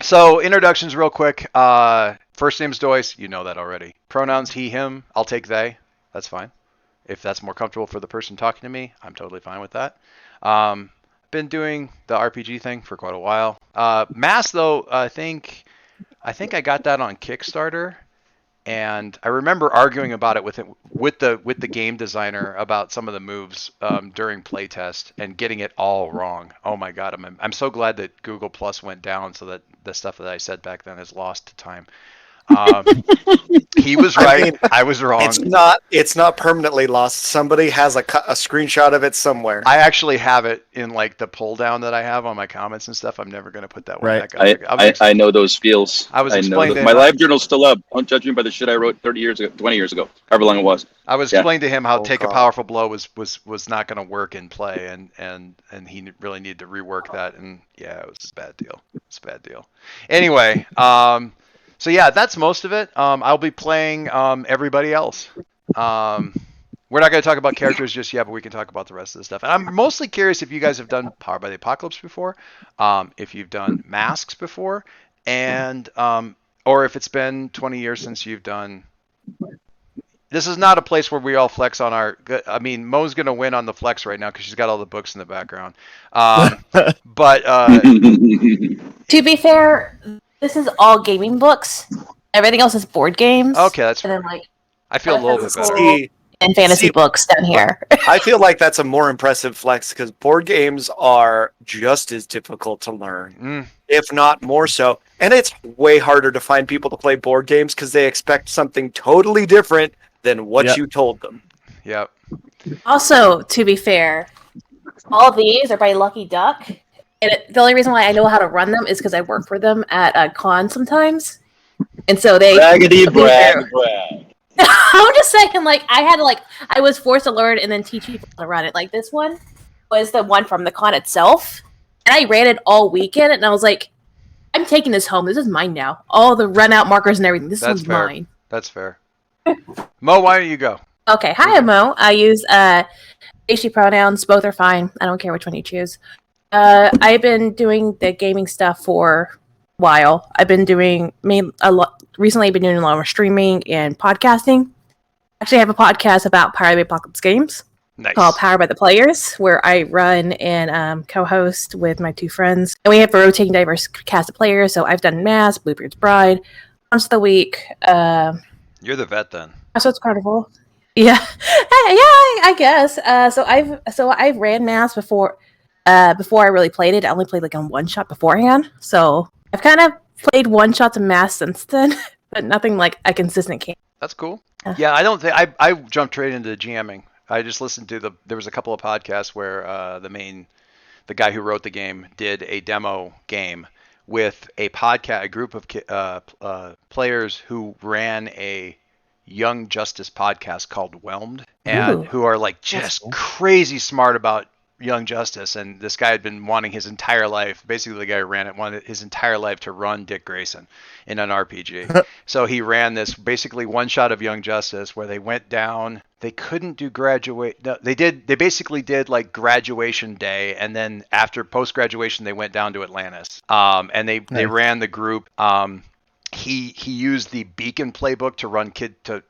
So introductions real quick. First name's Doyce. You know that already. Pronouns he, him. I'll take they. That's fine. If that's more comfortable for the person talking to me, I'm totally fine with that. Been doing the RPG thing for quite a while. Mass though, I think I got that on Kickstarter, and I remember arguing about it with the game designer about some of the moves during playtest and getting it all wrong. Oh my god, I'm so glad that Google Plus went down so that the stuff that I said back then is lost to time. Um, he was right. I was wrong. It's not permanently lost. Somebody has a screenshot of it somewhere. I actually have it in like the pull down that I have on my comments and stuff. I'm never gonna put that one Right. back up. I know those feels. I was know explaining to my him- live journal's still up. Don't judge me by the shit I wrote 30 years ago, 20 years ago, however long it was. I was Yeah. explaining to him how Oh, take a God. powerful blow was not going to work in play, and he really needed to rework that. And yeah, it was a bad deal. It's a bad deal. Anyway, so yeah, that's most of it. I'll be playing everybody else. We're not going to talk about characters just yet, but we can talk about the rest of the stuff. And I'm mostly curious if you guys have done Powered by the Apocalypse before, if you've done Masks before, and or if it's been 20 years since you've done. This is not a place where we all flex on our. I mean, Mo's gonna win on the flex right now because she's got all the books in the background. But To be fair, this is all gaming books. Everything else is board games. okay, that's And then fair. like I feel a little bit better. See, and fantasy See- books down here. I feel like that's a more impressive flex because board games are just as difficult to learn, Mm, if not more so. And it's way harder to find people to play board games because they expect something totally different than what Yep. you told them. yep. Also, to be fair, all these are by Lucky Duck. And the only reason why I know how to run them is because I work for them at a con sometimes. And so they Braggedy to be fair- brag, brag. I'm just saying, like, I was forced to learn and then teach people how to run it. Like, this one was the one from the con itself. And I ran it all weekend, and I was like, I'm taking this home. This is mine now. All the run out markers and everything. This That's one's fair. mine. That's fair. Mo, why don't you go? Okay, hi, I'm Mo. I use she pronouns. Both are fine. I don't care which one you choose. I've been doing the gaming stuff for a while. I've been doing recently. I've been doing a lot more streaming and podcasting. Actually, I have a podcast about Powered by the Apocalypse games Nice. called Powered by the Players, where I run and co-host with my two friends. And we have a rotating diverse cast of players. So I've done Mass, Bluebeard's Bride, Monster of the Week, You're the vet then. so it's Carnival. Yeah, I guess. So I've ran Mass before. Before I really played it, I only played like on one shot beforehand. So I've kind of played one shots of Mass since then, but nothing like a consistent game. That's cool. Yeah. Yeah, I don't think I jumped straight into GMing. I just listened to there was a couple of podcasts where the guy who wrote the game did a demo game with a group of players who ran a Young Justice podcast called Whelmed, and Ooh. who are like just crazy smart about Young Justice. And this guy had been wanting his entire life, basically the guy who ran it wanted his entire life to run Dick Grayson in an RPG. So he ran this basically one shot of Young Justice where they went down. They couldn't do they basically did like graduation day, and then after post graduation they went down to Atlantis. And they ran the group. He used the Beacon playbook to run to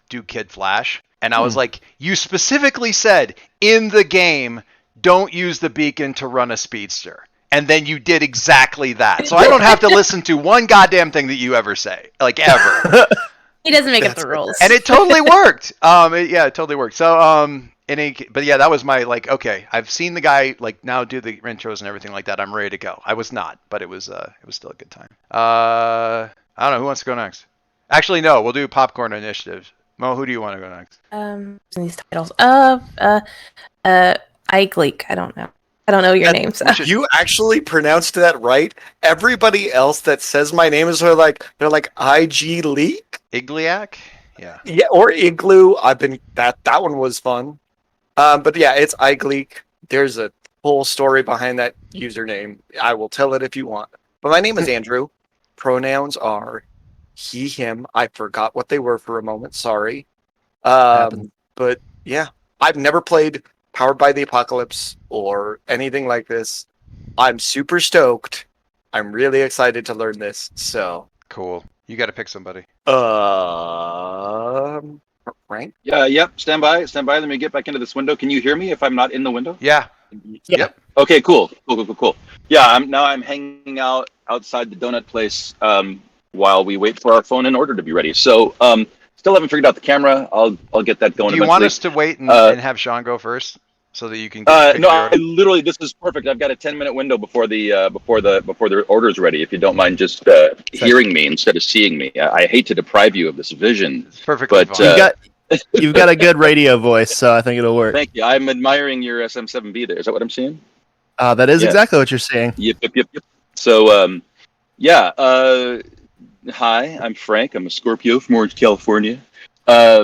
do Kid Flash. And I was like, you specifically said in the game, don't use the Beacon to run a speedster. And then you did exactly that. So I don't have to listen to one goddamn thing that you ever say, like ever. He doesn't make up the rules. And it totally worked. It totally worked. So, but yeah, that was my like, okay, I've seen the guy like now do the intros and everything like that. I'm ready to go. I was not, but it was still a good time. I don't know who wants to go next. Actually, no, we'll do popcorn initiatives. Mo, who do you want to go next? These titles. iGleek. I don't know your name. So. You actually pronounced that right. Everybody else that says my name is they're like IG Leak. Igliac? Yeah. Yeah, or Igloo. That one was fun. But yeah, it's iGleek. There's a whole story behind that username. I will tell it if you want. But my name is Andrew. Pronouns are he, him. I forgot what they were for a moment. Sorry. But yeah, I've never played Powered by the Apocalypse or anything like this. I'm super stoked. I'm really excited to learn this. So, Cool. You got to pick somebody. Frank? Yeah, yep. Stand by. Stand by. Let me get back into this window. Can you hear me if I'm not in the window? Yeah. Yeah. Yep. Okay, cool. Cool. Yeah, I'm hanging out outside the donut place while we wait for our phone in order to be ready. So, still haven't figured out the camera. I'll get that going Do you eventually. want us to wait and have Sean go first so that you can pick No, your order? literally, this is perfect. I've got a 10-minute window before the order is ready. If you don't mind just hearing me instead of seeing me, I hate to deprive you of this vision. It's perfectly But fine. You've got a good radio voice, so I think it'll work. thank you. I'm admiring your SM7B there. Is that what I'm seeing? That is Yeah. exactly what you're saying. Yep. So, yeah. Hi, I'm Frank. I'm a Scorpio from Orange, California. We're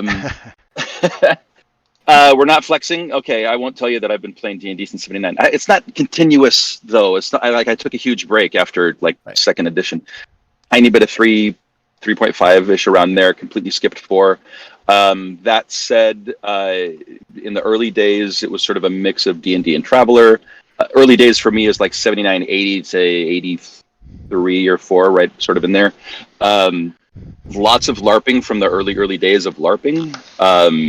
not flexing. Okay, I won't tell you that I've been playing D&D since '79. It's not continuous though. It's not I took a huge break after Right. second edition. Tiny bit of 3.5 ish around there. Completely skipped 4. That said, in the early days, it was sort of a mix of D&D and Traveler. Early days for me is like 79, 80 to 83 or 4, right, sort of in there. Lots of LARPing from the early days of LARPing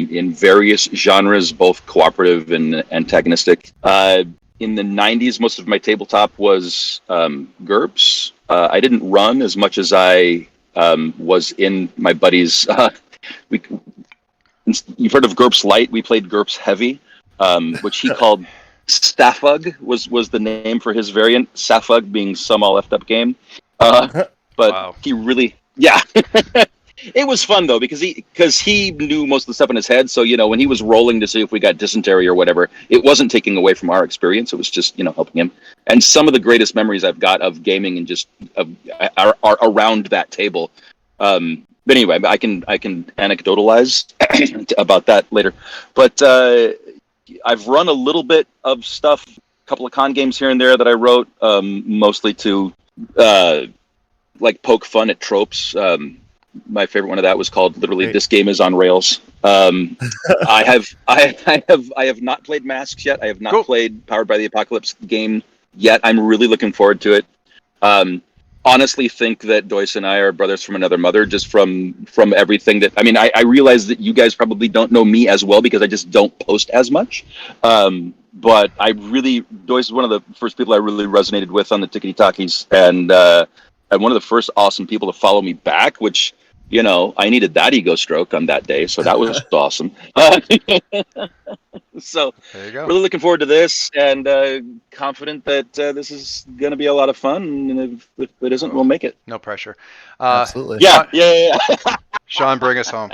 in various genres, both cooperative and antagonistic. In the 90s, most of my tabletop was GURPS. I didn't run as much as I was in my buddies. You've heard of GURPS Light? We played GURPS Heavy, which he called Staffug was the name for his variant. Staffug being some all effed up game. But Wow. he really, yeah. It was fun though because he knew most of the stuff in his head. So when he was rolling to see if we got dysentery or whatever, it wasn't taking away from our experience. It was just helping him. And some of the greatest memories I've got of gaming and just are around that table. But anyway, I can anecdotalize about that later. But I've run a little bit of stuff, a couple of con games here and there that I wrote, mostly to poke fun at tropes. My favorite one of that was called literally Great. "This Game Is on Rails." I have not played Masks yet. I have not Cool. played Powered by the Apocalypse game yet. I'm really looking forward to it. Honestly think that Doyce and I are brothers from another mother, just from everything that I realize that you guys probably don't know me as well because I just don't post as much. But Doyce is one of the first people I really resonated with on the Tickety Talkies, and one of the first awesome people to follow me back, which I needed that ego stroke on that day, so that was awesome. So There you go. really looking forward to this, and confident that this is going to be a lot of fun. And if it isn't, we'll make it. No pressure. Absolutely. Yeah. Sean, bring us home.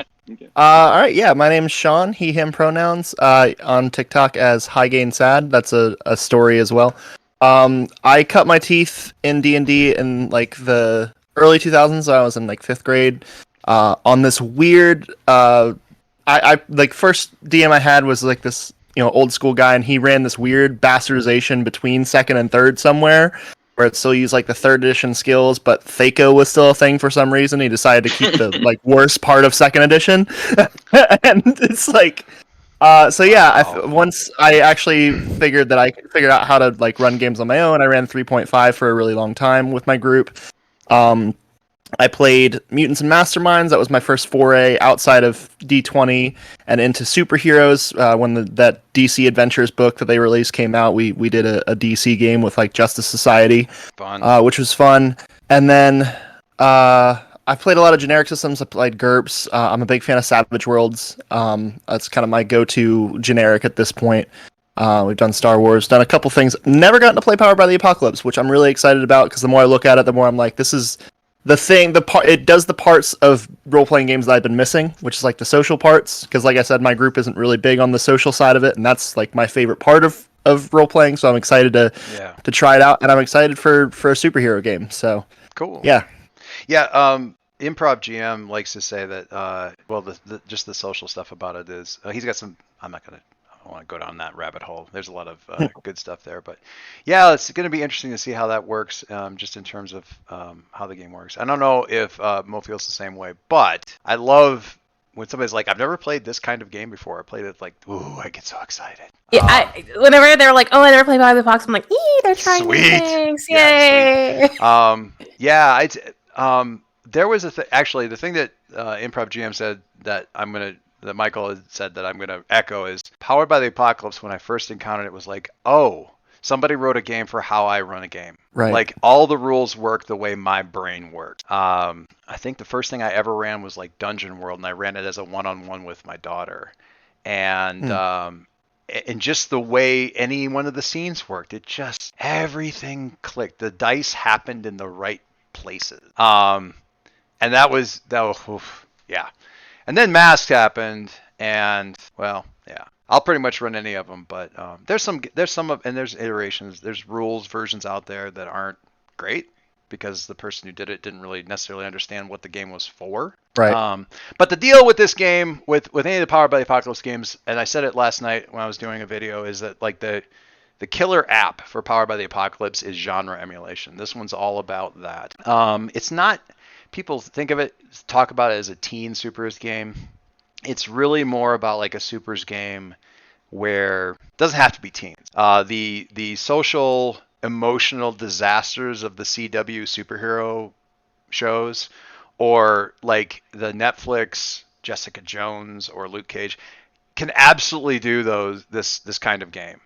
All right. Yeah, my name's Sean. He, him pronouns. On TikTok as High Gain Sad. That's a story as well. I cut my teeth in D&D in the early 2000s. I was in 5th grade. On this weird. I first DM I had was this old school guy, and he ran this weird bastardization between 2nd and 3rd somewhere, where it still used the 3rd edition skills, but Thaco was still a thing for some reason. He decided to keep the worst part of 2nd edition, and it's so yeah. Wow. Once I actually figured out how to run games on my own, I ran 3.5 for a really long time with my group. I played Mutants and Masterminds. That was my first foray outside of D20 and into superheroes. When that DC Adventures book that they released came out, we did a DC game with Justice Society, Fun. which was fun. And then I played a lot of generic systems. I played GURPS. I'm a big fan of Savage Worlds. That's kind of my go-to generic at this point. We've done Star Wars, done a couple things. Never gotten to play Powered by the Apocalypse, which I'm really excited about because the more I look at it, the more I'm this is the thing. It does the parts of role-playing games that I've been missing, which is the social parts. Because like I said, my group isn't really big on the social side of it, and that's my favorite part of role-playing. So I'm excited to try it out, and I'm excited for a superhero game. So Cool. yeah. Improv GM likes to say that just the social stuff about it is he's got some. I don't want to go down that rabbit hole. There's a lot of good stuff there, but yeah, it's going to be interesting to see how that works, just in terms of how the game works. I don't know if Mo feels the same way, but I love when somebody's like, I've never played this kind of game before. I played it like, ooh, I get so excited. Yeah, whenever they're like, oh, I never played Bobby the Box, I'm like, they're trying new Sweet. things. Yeah, Yay! There was actually the thing that Improv GM said that that Michael had said that I'm gonna echo is Powered by the Apocalypse. When I first encountered it, was like, oh, somebody wrote a game for how I run a game. Right. Like all the rules work the way my brain works. I think the first thing I ever ran was like Dungeon World, and I ran it as a one-on-one with my daughter, and just the way any one of the scenes worked, it just everything clicked. The dice happened in the right places. And that was oof, yeah. And then Mask happened, and well, yeah. I'll pretty much run any of them, but there's some and there's iterations. There's rules versions out there that aren't great because the person who did it didn't really necessarily understand what the game was for. Right. But the deal with this game, with any of the Powered by the Apocalypse games, and I said it last night when I was doing a video, is that like the killer app for Powered by the Apocalypse is genre emulation. This one's all about that. It's not. People talk about it as a teen supers game. It's really more about like a supers game where it doesn't have to be teens. The social emotional disasters of the CW superhero shows, or like the Netflix Jessica Jones or Luke Cage, can absolutely do this kind of game.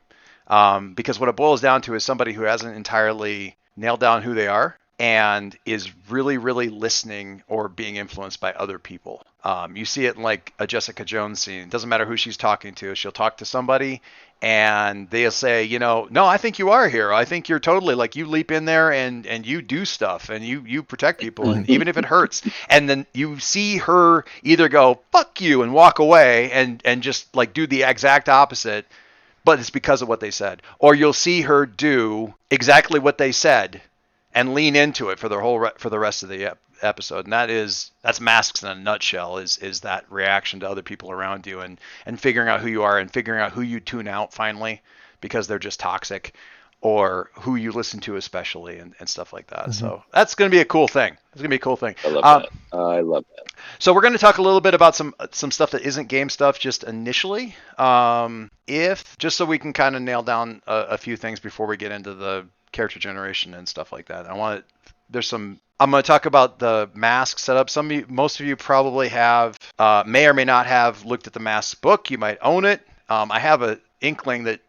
Because what it boils down to is somebody who hasn't entirely nailed down who they are and is really, really listening or being influenced by other people. You see it in like a Jessica Jones scene. It doesn't matter who she's talking to. She'll talk to somebody and they'll say, no, I think you are a hero. I think you're totally like, you leap in there and you do stuff and you protect people, and even if it hurts. And then you see her either go, fuck you, and walk away and just like do the exact opposite, but it's because of what they said. Or you'll see her do exactly what they said and lean into it for the rest of the episode. And that's Masks in a nutshell, is that reaction to other people around you and figuring out who you are and figuring out who you tune out finally because they're just toxic, or who you listen to especially, and stuff like that. Mm-hmm. So that's going to be a cool thing. It's going to be a cool thing. I love that. I love that. So we're going to talk a little bit about some stuff that isn't game stuff just initially, just so we can kind of nail down a few things before we get into the character generation and stuff like that. I'm going to talk about the mask setup. Most of you probably may or may not have looked at the Mask book. You might own it. I have an inkling that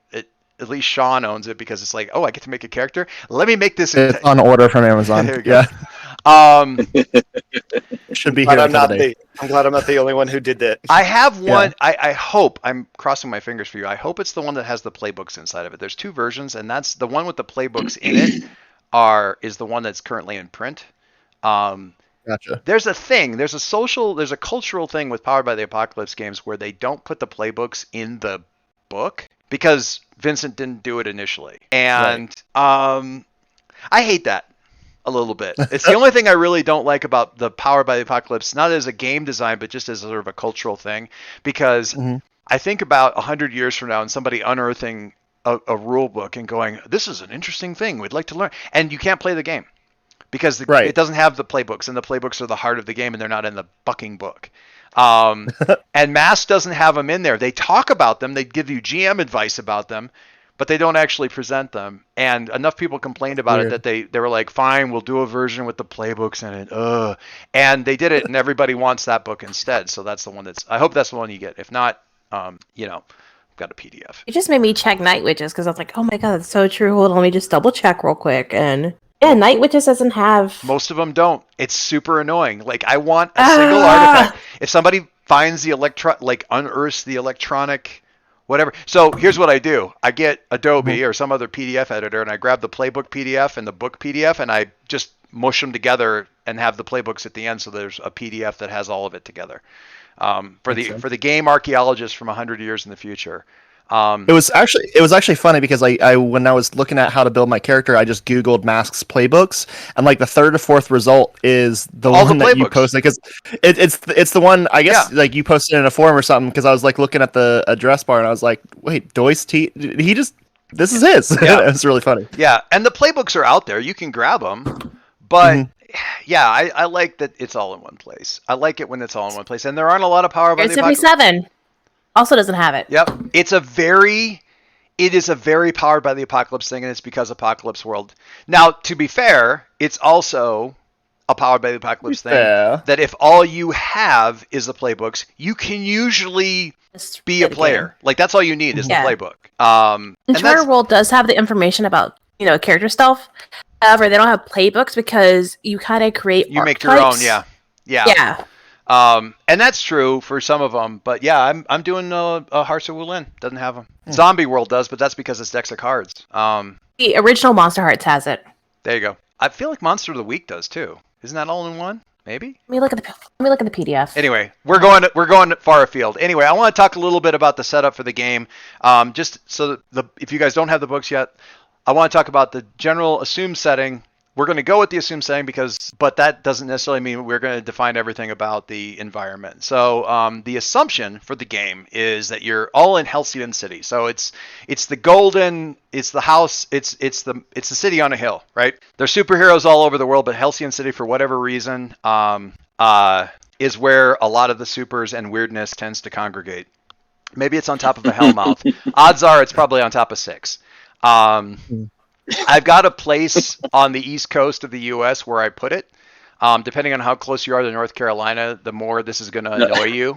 at least Sean owns it, because it's like, oh, I get to make a character. Let me make this. It's on order from Amazon. Yeah. Should be here. I'm glad I'm not the only one who did that. I have one. Yeah. I hope, I'm crossing my fingers for you. I hope it's the one that has the playbooks inside of it. There's two versions, and that's the one with the playbooks in it is the one that's currently in print. Gotcha. There's a cultural thing with Powered by the Apocalypse games where they don't put the playbooks in the book because Vincent didn't do it initially. And I hate that a little bit. It's the only thing I really don't like about the Powered by the Apocalypse, not as a game design, but just as sort of a cultural thing, because I think about 100 years from now and somebody unearthing a rule book and going, this is an interesting thing we'd like to learn, and you can't play the game because it doesn't have the playbooks, and the playbooks are the heart of the game, and they're not in the fucking book. And Mask doesn't have them in there. They talk about them, they give you GM advice about them, but they don't actually present them. And enough people complained about it that they were like, fine, we'll do a version with the playbooks in it. And they did it, and everybody wants that book instead. So that's the one I hope that's the one you get. If not, I've got a PDF. It just made me check Night Witches, because I was like, oh my god, that's so true. Hold on, let me just double check real quick. And yeah, Night Witches doesn't have... Most of them don't. It's super annoying. Like, I want a single artifact. If somebody finds the unearths the electronic whatever. So here's what I do. I get Adobe or some other PDF editor, and I grab the playbook PDF and the book PDF, and I just mush them together and have the playbooks at the end, so there's a PDF that has all of it together. For the game archaeologist from 100 years in the future. It was actually funny because I when I was looking at how to build my character, I just Googled Masks playbooks, and like the third or fourth result is the one that you posted, because it's the one, I guess, like you posted in a forum or something, because I was like looking at the address bar and I was like, wait, Doyce T, this is his. Yeah. It was really funny. Yeah, and the playbooks are out there. You can grab them, but yeah, I like that it's all in one place. I like it when it's all in one place, and there aren't a lot of Power by Area the Apocalypse. 77 also doesn't have it. Yep, it is a very Powered by the Apocalypse thing, and it's because Apocalypse World. Now, to be fair, it's also a Powered by the Apocalypse thing Yeah. that if all you have is the playbooks, you can usually Just be a play the player. game. Like that's all you need is Yeah. the playbook. And Entire that's, World does have the information about character stuff. However, they don't have playbooks because you kind of create. you make your own, archetypes. yeah. Yeah. And that's true for some of them, but yeah, I'm doing a Hearts of Wulin. Doesn't have them. Zombie World does, but that's because it's decks of cards. The original Monster Hearts has it. There you go. I feel like Monster of the Week does too. Isn't that all in one? Maybe. Let me look at the PDF. Anyway, we're going far afield. Anyway, I want to talk a little bit about the setup for the game. Just so that if you guys don't have the books yet, I want to talk about the general assumed setting. We're going to go with the assumed setting but that doesn't necessarily mean we're going to define everything about the environment. So the assumption for the game is that you're all in Halcyon City. So it's the golden, it's the house, it's the city on a hill, right? There's superheroes all over the world, but Halcyon City, for whatever reason, is where a lot of the supers and weirdness tends to congregate. Maybe it's on top of a Hellmouth. Odds are it's probably on top of 6. I've got a place on the east coast of the U.S. where I put it. Depending on how close you are to North Carolina, the more this is going to annoy you.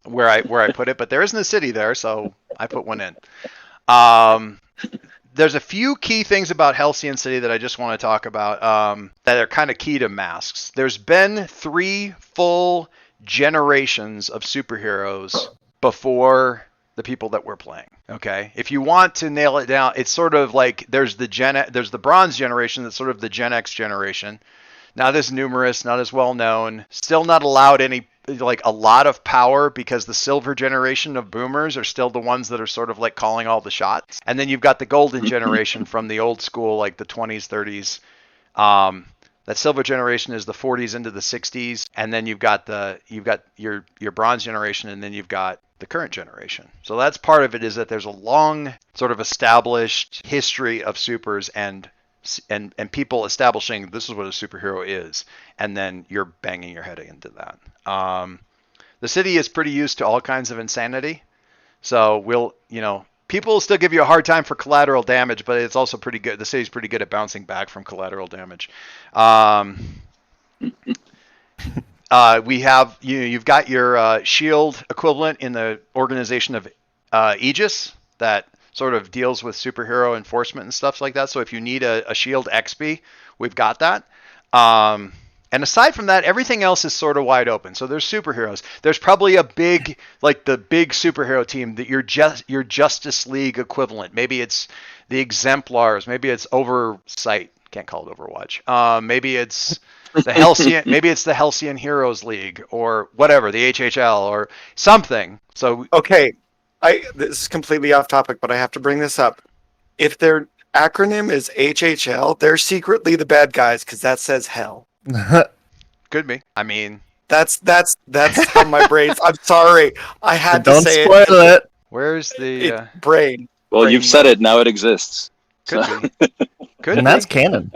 Where I put it, but there isn't a city there, so I put one in. There's a few key things about Halcyon City that I just want to talk about that are kind of key to masks. There's been 3 full generations of superheroes before the people that we're playing. Okay, if you want to nail it down, it's sort of like there's the Bronze generation, that's sort of the Gen X generation. Not as numerous, not as well known, still not allowed a lot of power because the Silver generation of boomers are still the ones that are sort of like calling all the shots. And then you've got the Golden generation from the old school, like the 20s, 30s. That Silver generation is the 40s into the 60s, and then you've got your Bronze generation, and then you've got the current generation. So that's part of it, is that there's a long sort of established history of supers and people establishing this is what a superhero is, and then you're banging your head into that. The city is pretty used to all kinds of insanity, so people will still give you a hard time for collateral damage, but it's also pretty good. The city's pretty good at bouncing back from collateral damage. We have you've got your shield equivalent in the organization of Aegis that sort of deals with superhero enforcement and stuff like that. So if you need a shield XP, we've got that. And aside from that, everything else is sort of wide open. So there's superheroes. There's probably the big superhero team that your Justice League equivalent. Maybe it's the Exemplars. Maybe it's Oversight. Can't call it Overwatch. Maybe it's the Halcyon. Maybe it's the Halcyon Heroes League or whatever, the HHL or something. So okay, this is completely off topic, but I have to bring this up. If their acronym is HHL, they're secretly the bad guys because that says hell. could be. I mean, that's how my brain's. I'm sorry, I had to Don't say spoil it. where's the brain. Well, Brain you've said it. Now it exists. could be. Could And be. that's canon.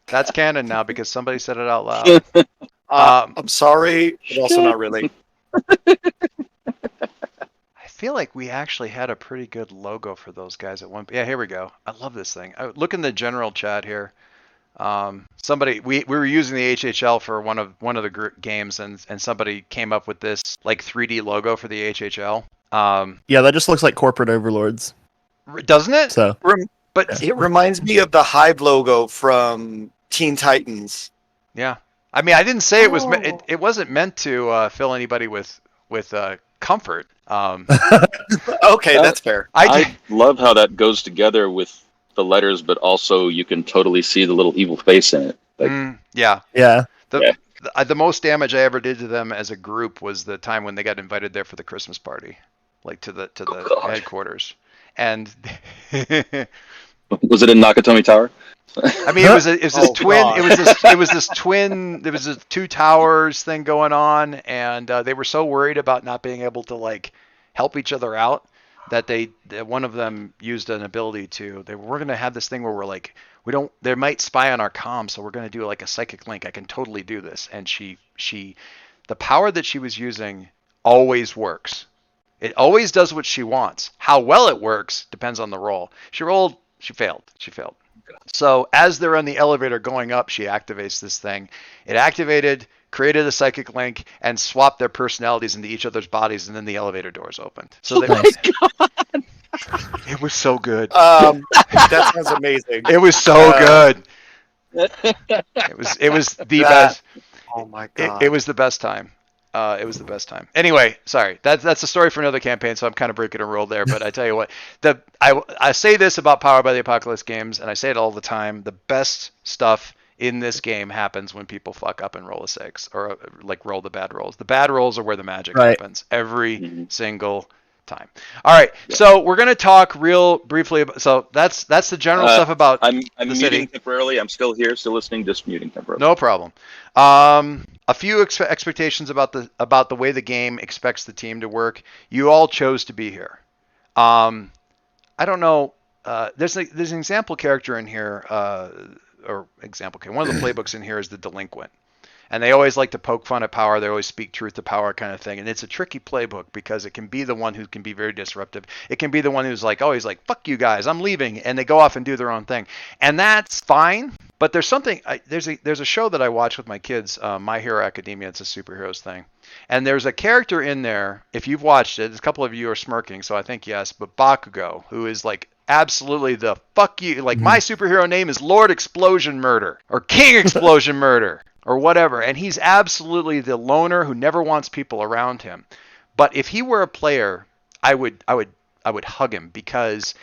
That's canon now because somebody said it out loud. I'm sorry, but also not really. I feel like we actually had a pretty good logo for those guys at one. Yeah, here we go. I love this thing. Look in the general chat here. Somebody we were using the HHL for one of the games, and somebody came up with this like 3D logo for the HHL. Yeah, that just looks like corporate overlords. Doesn't it? So But It reminds me of the Hive logo from Teen Titans. yeah, I mean, I didn't say it was. Oh. It wasn't meant to fill anybody with comfort. Okay, that's fair. I love how that goes together with the letters, but also you can totally see the little evil face in it. Like, yeah. yeah. The most damage I ever did to them as a group was the time when they got invited there for the Christmas party, like to the God. headquarters. And was it in Nakatomi Tower? I mean, it was this Oh, twin. God. It was this twin. There was this 2 towers thing going on, and they were so worried about not being able to like help each other out that one of them used an ability to. We're going to have this thing where they might spy on our comms, so we're going to do like a psychic link. I can totally do this. And the power that she was using always works. It always does what she wants. How well it works depends on the roll. She failed. So as they're on the elevator going up, she activates this thing. It activated, created a psychic link, and swapped their personalities into each other's bodies, and then the elevator doors opened. So God. It was so good. That sounds amazing. It was so good. It was the best. Oh my God. It was the best time. It was the best time. Anyway, sorry. That's a story for another campaign, so I'm kind of breaking a rule there. But I tell you what, I say this about Powered by the Apocalypse games, and I say it all the time. The best stuff in this game happens when people fuck up and roll a 6, or like roll the bad rolls. The bad rolls are where the magic happens every single time. All right, so we're gonna talk real briefly about. So that's the general stuff about. I'm the muting city. temporarily. I'm still here, still listening, just muting temporarily. No problem. A few expectations about the way the game expects the team to work. You all chose to be here. I don't know. There's an example character in here, or example. One of the playbooks in here is the delinquent. And they always like to poke fun at power. They always speak truth to power kind of thing. And it's a tricky playbook because it can be the one who can be very disruptive. It can be the one who's like, oh, he's like, fuck you guys, I'm leaving. And they go off and do their own thing. And that's fine. But there's something, there's a show that I watch with my kids, My Hero Academia. It's a superheroes thing. And there's a character in there, if you've watched it, a couple of you are smirking, so I think yes, but Bakugo, who is like absolutely the fuck you, like my superhero name is Lord Explosion Murder or King Explosion Murder. Or whatever, and he's absolutely the loner who never wants people around him. But if he were a player, I would hug him, because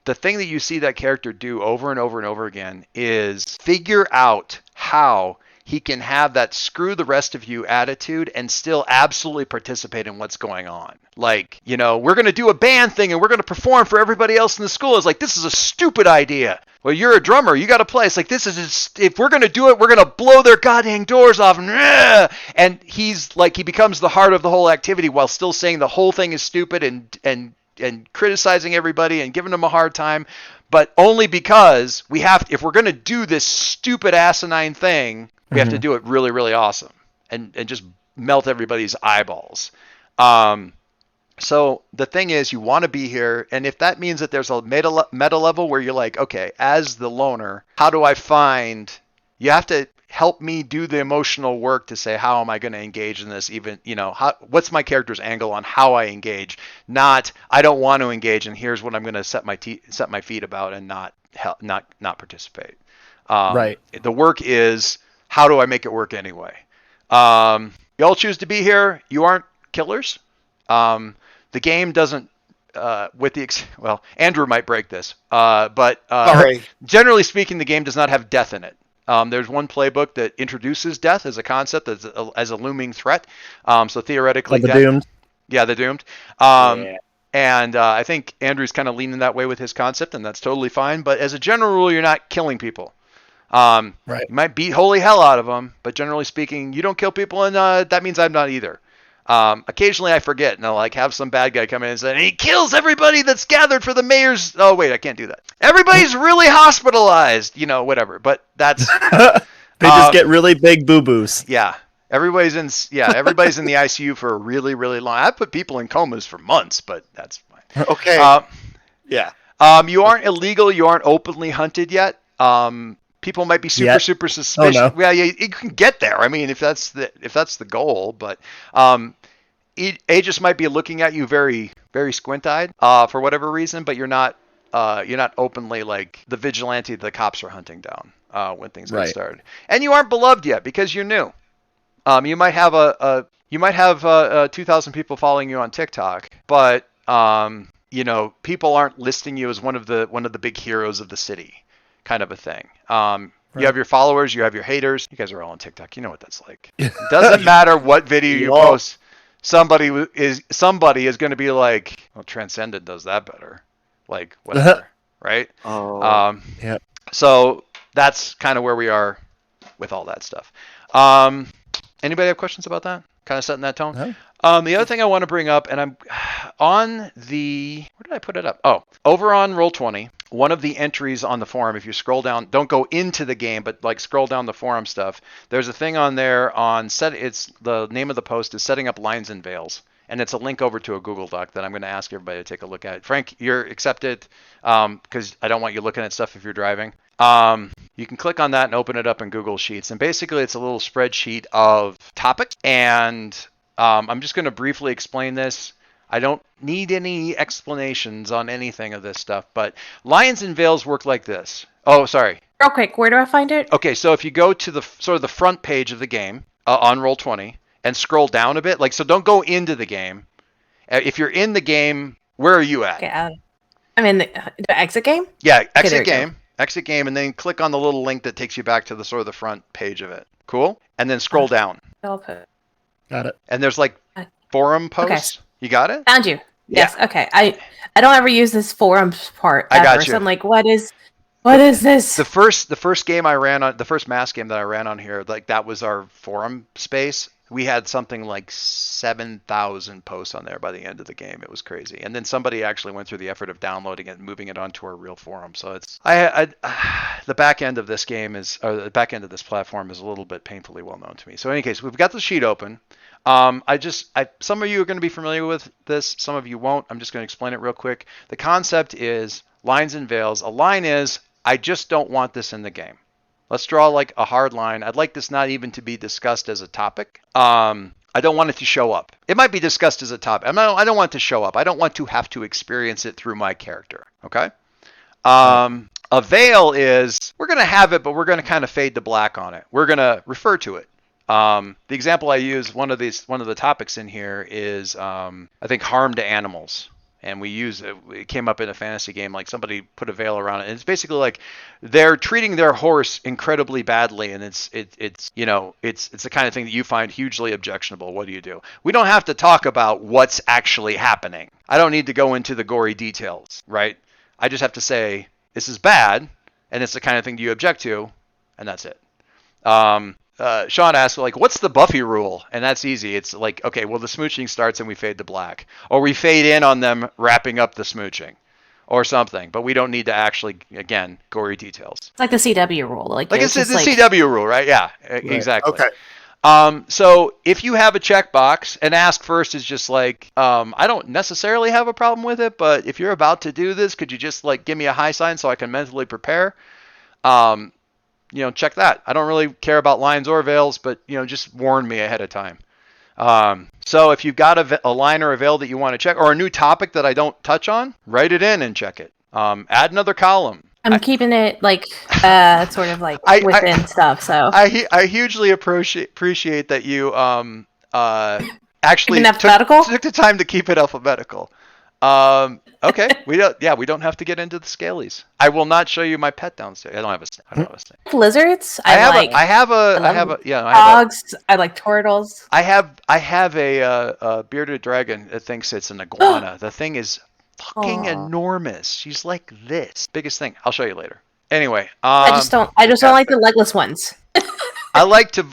the thing that you see that character do over and over and over again is figure out how he can have that screw the rest of you attitude and still absolutely participate in what's going on. Like, we're going to do a band thing and we're going to perform for everybody else in the school. It's like, this is a stupid idea. Well, you're a drummer. You got to play. It's like, this is just, if we're going to do it, we're going to blow their goddamn doors off. And he's like, he becomes the heart of the whole activity while still saying the whole thing is stupid and criticizing everybody and giving them a hard time. But only because if we're going to do this stupid asinine thing, we have to do it really, really awesome and just melt everybody's eyeballs. So the thing is, you want to be here, and if that means that there's a meta level where you're like, okay, as the loner, how do I find? You have to help me do the emotional work to say, how am I going to engage in this? Even, what's my character's angle on how I engage? Not, I don't want to engage, and here's what I'm going to set my feet about and not participate. Right. The work is, how do I make it work anyway? You all choose to be here. You aren't killers. The game doesn't, Andrew might break this, but generally speaking, the game does not have death in it. There's one playbook that introduces death as a concept, as a looming threat. So theoretically, the Doomed. Yeah, the Doomed. And I think Andrew's kind of leaning that way with his concept, and that's totally fine. But as a general rule, you're not killing people. Right. You might beat holy hell out of them, but generally speaking, you don't kill people, and that means I'm not either. Occasionally I forget, and I'll have some bad guy come in and say, he kills everybody that's gathered for the mayor's. Oh wait, I can't do that. Everybody's really hospitalized, whatever. But that's they just get really big boo-boos. Yeah, everybody's in the ICU for a really, really long. I put people in comas for months, but that's fine. Okay. Yeah. You aren't illegal. You aren't openly hunted yet. People might be super suspicious. Oh, no. Well, you can get there. I mean, if that's the goal, but Aegis might be looking at you very, very squint-eyed for whatever reason, but you're not openly like the vigilante the cops are hunting down when things get started. And you aren't beloved yet because you're new. You might have 2,000 people following you on TikTok, but people aren't listing you as one of the big heroes of the city. Kind of a thing. You have your followers, you have your haters. You guys are all on TikTok. You know what that's like. It doesn't matter what video you post. Somebody is going to be like, well, Transcendent does that better. Like, whatever. Right? Oh. Yeah. So that's kind of where we are with all that stuff. Anybody have questions about that? Kind of setting that tone? No. The other thing I want to bring up, and I'm on where did I put it up? Oh, over on Roll20. one of the entries on the forum, if you scroll down, don't go into the game, but like scroll down the forum stuff. There's a thing on there on it's the name of the post is setting up lines and veils. And it's a link over to a Google Doc that I'm going to ask everybody to take a look at. Frank, you're accepted because I don't want you looking at stuff if you're driving. You can click on that and open it up in Google Sheets. And basically, it's a little spreadsheet of topics. And I'm just going to briefly explain this. I don't need any explanations on anything of this stuff. But lines and veils work like this. Oh, sorry. Real quick, where do I find it? Okay, so if you go to the sort of the front page of the game on Roll20, and scroll down a bit, like, so don't go into the game. If you're in the game, where are you at? Okay, I'm in the exit game. Yeah, there exit you go. game, exit game, and then click on the little link that takes you back to the sort of the front page of it. Cool? And then scroll down. I'll put. Got it. And there's like forum posts. Okay. You got it? Found you. Yes. Okay. I don't ever use this forums part. I got ever, you. So I'm like, what is this? The first game I ran on, the first mass game that I ran on here, like that was our forum space. We had something like 7,000 posts on there by the end of the game. It was crazy. And then somebody actually went through the effort of downloading it and moving it onto our real forum. So it's the back end of this game is, or the back end of this platform is a little bit painfully well known to me. So in any case, we've got the sheet open. Some of you are going to be familiar with this. Some of you won't. I'm just going to explain it real quick. The concept is lines and veils. A line is, I just don't want this in the game. Let's draw like a hard line. I'd like this not even to be discussed as a topic. I don't want it to show up. It might be discussed as a topic. I don't want it to show up. I don't want to have to experience it through my character. Okay? A veil is, we're going to have it, but we're going to kind of fade to black on it. We're going to refer to it. The example I use, one of the topics in here is, I think, harm to animals. And it came up in a fantasy game, like somebody put a veil around it. And it's basically like they're treating their horse incredibly badly. And it's the kind of thing that you find hugely objectionable. What do you do? We don't have to talk about what's actually happening. I don't need to go into the gory details, right? I just have to say, this is bad. And it's the kind of thing that you object to. And that's it. Sean asked, like, what's the Buffy rule? And that's easy. It's like, okay, well, the smooching starts and we fade to black. Or we fade in on them wrapping up the smooching. Or something. But we don't need to actually, again, gory details. It's like the CW rule. Like it's the CW rule, right? Yeah, right. Exactly. Okay. So if you have a checkbox, and ask first is just like, I don't necessarily have a problem with it, but if you're about to do this, could you just like give me a high sign so I can mentally prepare? Check that. I don't really care about lines or veils, but, just warn me ahead of time. So if you've got a line or a veil that you want to check, or a new topic that I don't touch on, write it in and check it. Add another column. I'm keeping it like sort of like within stuff. So I hugely appreciate that you actually took the time to keep it alphabetical. Okay, we don't have to get into the scalies. I will not show you my pet downstairs. I don't have a snake. Lizards. I have dogs. I like turtles. I have a bearded dragon that thinks it's an iguana. The thing is fucking enormous. She's like this. Biggest thing. I'll show you later. Anyway, I just don't like the legless ones. I like to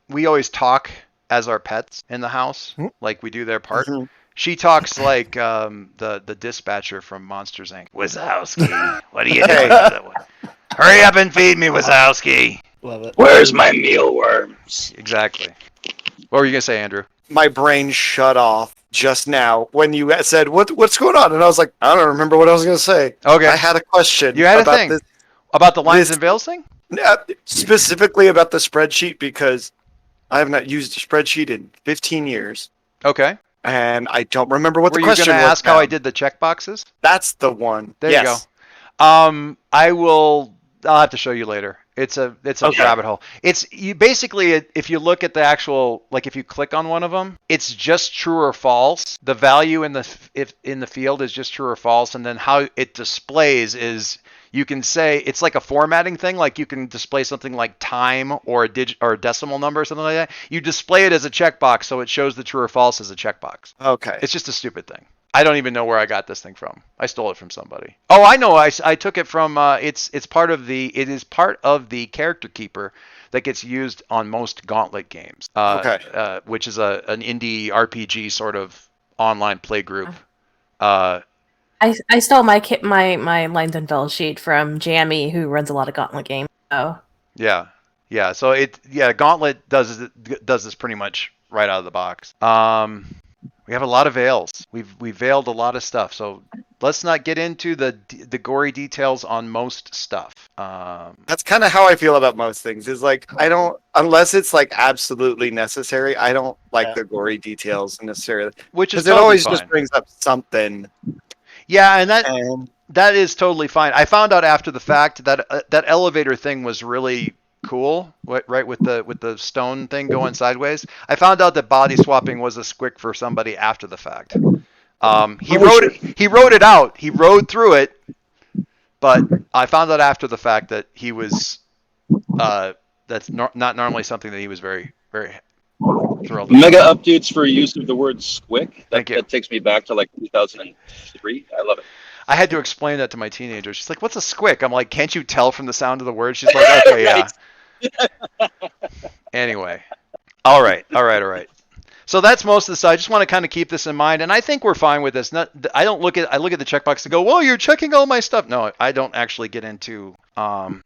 we always talk as our pets in the house, like we do their part. Mm-hmm. She talks like the dispatcher from Monsters Inc. Wazowski, what are you doing? Hurry up and feed me, Wazowski. Love it. Where's my mealworms? Exactly. What were you gonna say, Andrew? My brain shut off just now when you said what's going on, and I was like, I don't remember what I was gonna say. Okay. I had a question. You had a thing about the lines and veils thing? Specifically about the spreadsheet, because I have not used a spreadsheet in 15 years. Okay. And I don't remember what the question was. Were you going to ask how I did the check boxes? That's the one. There you go. I'll have to show you later. It's a rabbit hole. It's you basically, if you look at the actual, like if you click on one of them, it's just true or false. The value in the field is just true or false, and then how it displays is, you can say it's like a formatting thing. Like you can display something like time or a decimal number or something like that. You display it as a checkbox, so it shows the true or false as a checkbox. Okay. It's just a stupid thing. I don't even know where I got this thing from. I stole it from somebody. Oh, I know. I took it from. It is part of the character keeper that gets used on most Gauntlet games. Which is an indie RPG sort of online play group. I stole my lines and fill sheet from Jamie, who runs a lot of Gauntlet games. So Yeah. So Gauntlet does this pretty much right out of the box. We have a lot of veils. We've veiled a lot of stuff. So let's not get into the gory details on most stuff. That's kind of how I feel about most things. Is like I don't, unless it's like absolutely necessary. I don't like the gory details necessarily, Which is because it totally always fine. just brings up something. Yeah, and that is totally fine. I found out after the fact that that elevator thing was really cool, right, with the stone thing going sideways. I found out that body swapping was a squick for somebody after the fact. He wrote it out. He rode through it, but I found out after the fact that he was that's not normally something that he was very, very thrilled about. Mega updates for use of the word squick. Thank you. That takes me back to like 2003. I love it. I had to explain that to my teenager. She's like, "What's a squick?" I'm like, "Can't you tell from the sound of the word?" She's like, "Okay, yeah." Anyway, all right. So that's most of the stuff. I just want to kind of keep this in mind, and I think we're fine with this. I look at the checkbox and go, "Whoa, you're checking all my stuff." No, I don't actually get into mind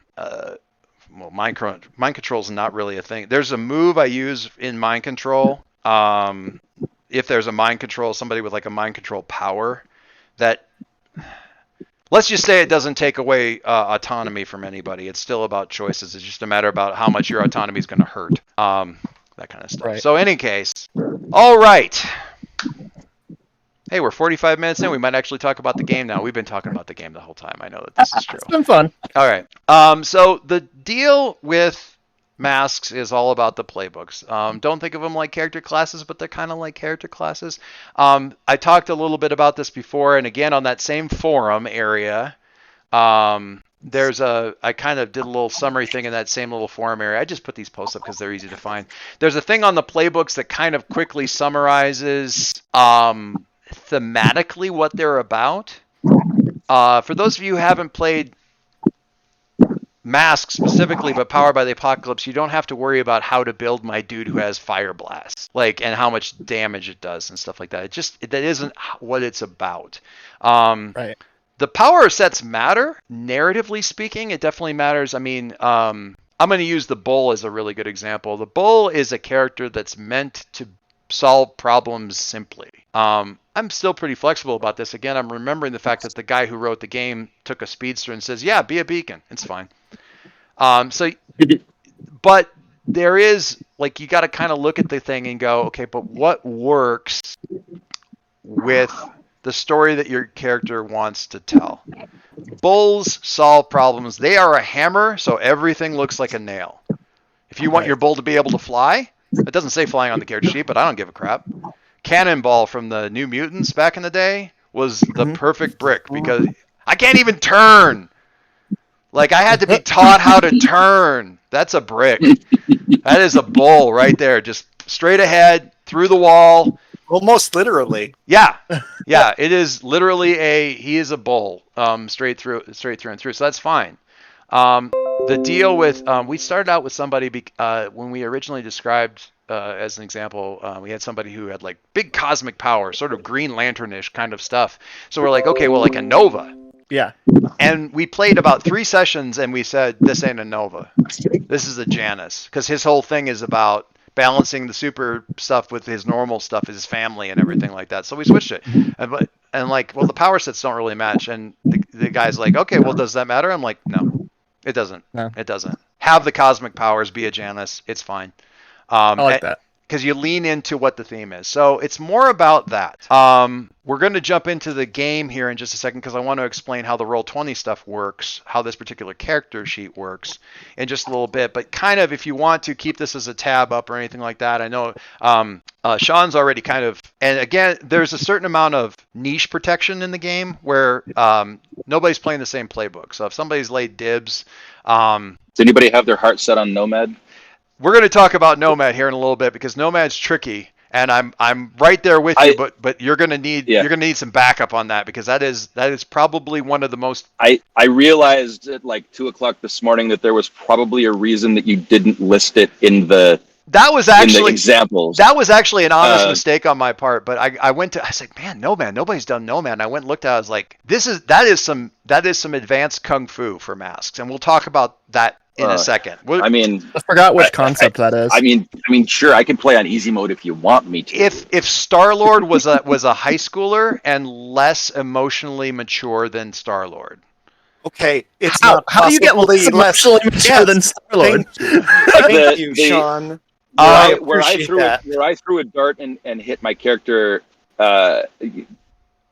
control is not really a thing. There's a move I use in mind control. If there's a mind control, somebody with like a mind control power, that let's just say it doesn't take away autonomy from anybody. It's still about choices. It's just a matter about how much your autonomy is going to hurt. That kind of stuff. Right. So in any case, all right. Hey, we're 45 minutes in. We might actually talk about the game now. We've been talking about the game the whole time. I know that this is true. It's been fun. All right. So the deal with masks is all about the playbooks. Don't think of them like character classes, but they're kind of like character classes. I talked a little bit about this before, and again on that same forum area, I kind of did a little summary thing in that same little forum area. I just put these posts up because they're easy to find. There's a thing on the playbooks that kind of quickly summarizes thematically what they're about. For those of you who haven't played Mask specifically, but Powered by the Apocalypse, you don't have to worry about how to build my dude who has Fire Blast, and how much damage it does and stuff like that. That isn't what it's about. Right. The power sets matter, narratively speaking. It definitely matters. I mean, I'm going to use the Bull as a really good example. The Bull is a character that's meant to solve problems simply. I'm still pretty flexible about this. Again, I'm remembering the fact that the guy who wrote the game took a speedster and says, "Yeah, be a beacon. It's fine." But there is, you got to kind of look at the thing and go, okay, but what works with the story that your character wants to tell? Bulls solve problems. They are a hammer, so everything looks like a nail. If you want your bull to be able to fly, it doesn't say flying on the character sheet, but I don't give a crap. Cannonball from the New Mutants back in the day was the perfect brick because I can't even turn. I had to be taught how to turn. That's a brick. That is a bull right there. Just straight ahead, through the wall. Almost literally. Yeah. It is literally he is a bull, straight through and through. So that's fine. The deal with, we started out with somebody, when we originally described, as an example, we had somebody who had big cosmic power, sort of Green Lantern-ish kind of stuff. So we're like, okay, well, like a Nova. Yeah. And we played about 3 sessions and we said, this ain't a Nova. This is a Janus. Because his whole thing is about balancing the super stuff with his normal stuff, his family and everything like that. So we switched it. Well, the power sets don't really match. And the guy's like, okay, well, does that matter? I'm like, no, it doesn't. No. It doesn't. Have the cosmic powers, be a Janus. It's fine. I like that. Because you lean into what the theme is. So it's more about that. We're going to jump into the game here in just a second because I want to explain how the Roll20 stuff works, how this particular character sheet works in just a little bit. But kind of, if you want to keep this as a tab up or anything like that, I know Sean's already kind of, and again, there's a certain amount of niche protection in the game where nobody's playing the same playbook. So if somebody's laid dibs. Does anybody have their heart set on Nomad? We're going to talk about Nomad here in a little bit because Nomad's tricky, and I'm right there with you. But you're going to need some backup on that because that is probably one of the most. I realized at 2:00 this morning that there was probably a reason that you didn't list it in the That was in the actually examples. that was actually an honest Uh, mistake on my part. But I was like, man, Nomad, nobody's done Nomad. And I went and looked at it. I was like, that is some advanced kung fu for masks, and we'll talk about that in a second. I mean, I forgot which concept that is. I mean, sure, I can play on easy mode if you want me to. If Star-Lord was a high schooler and less emotionally mature than Star-Lord. Okay, it's how, not how do you get possibly less emotionally mature Yes, than Star-Lord? Thank you, Sean. Where I appreciate threw a dart and hit my character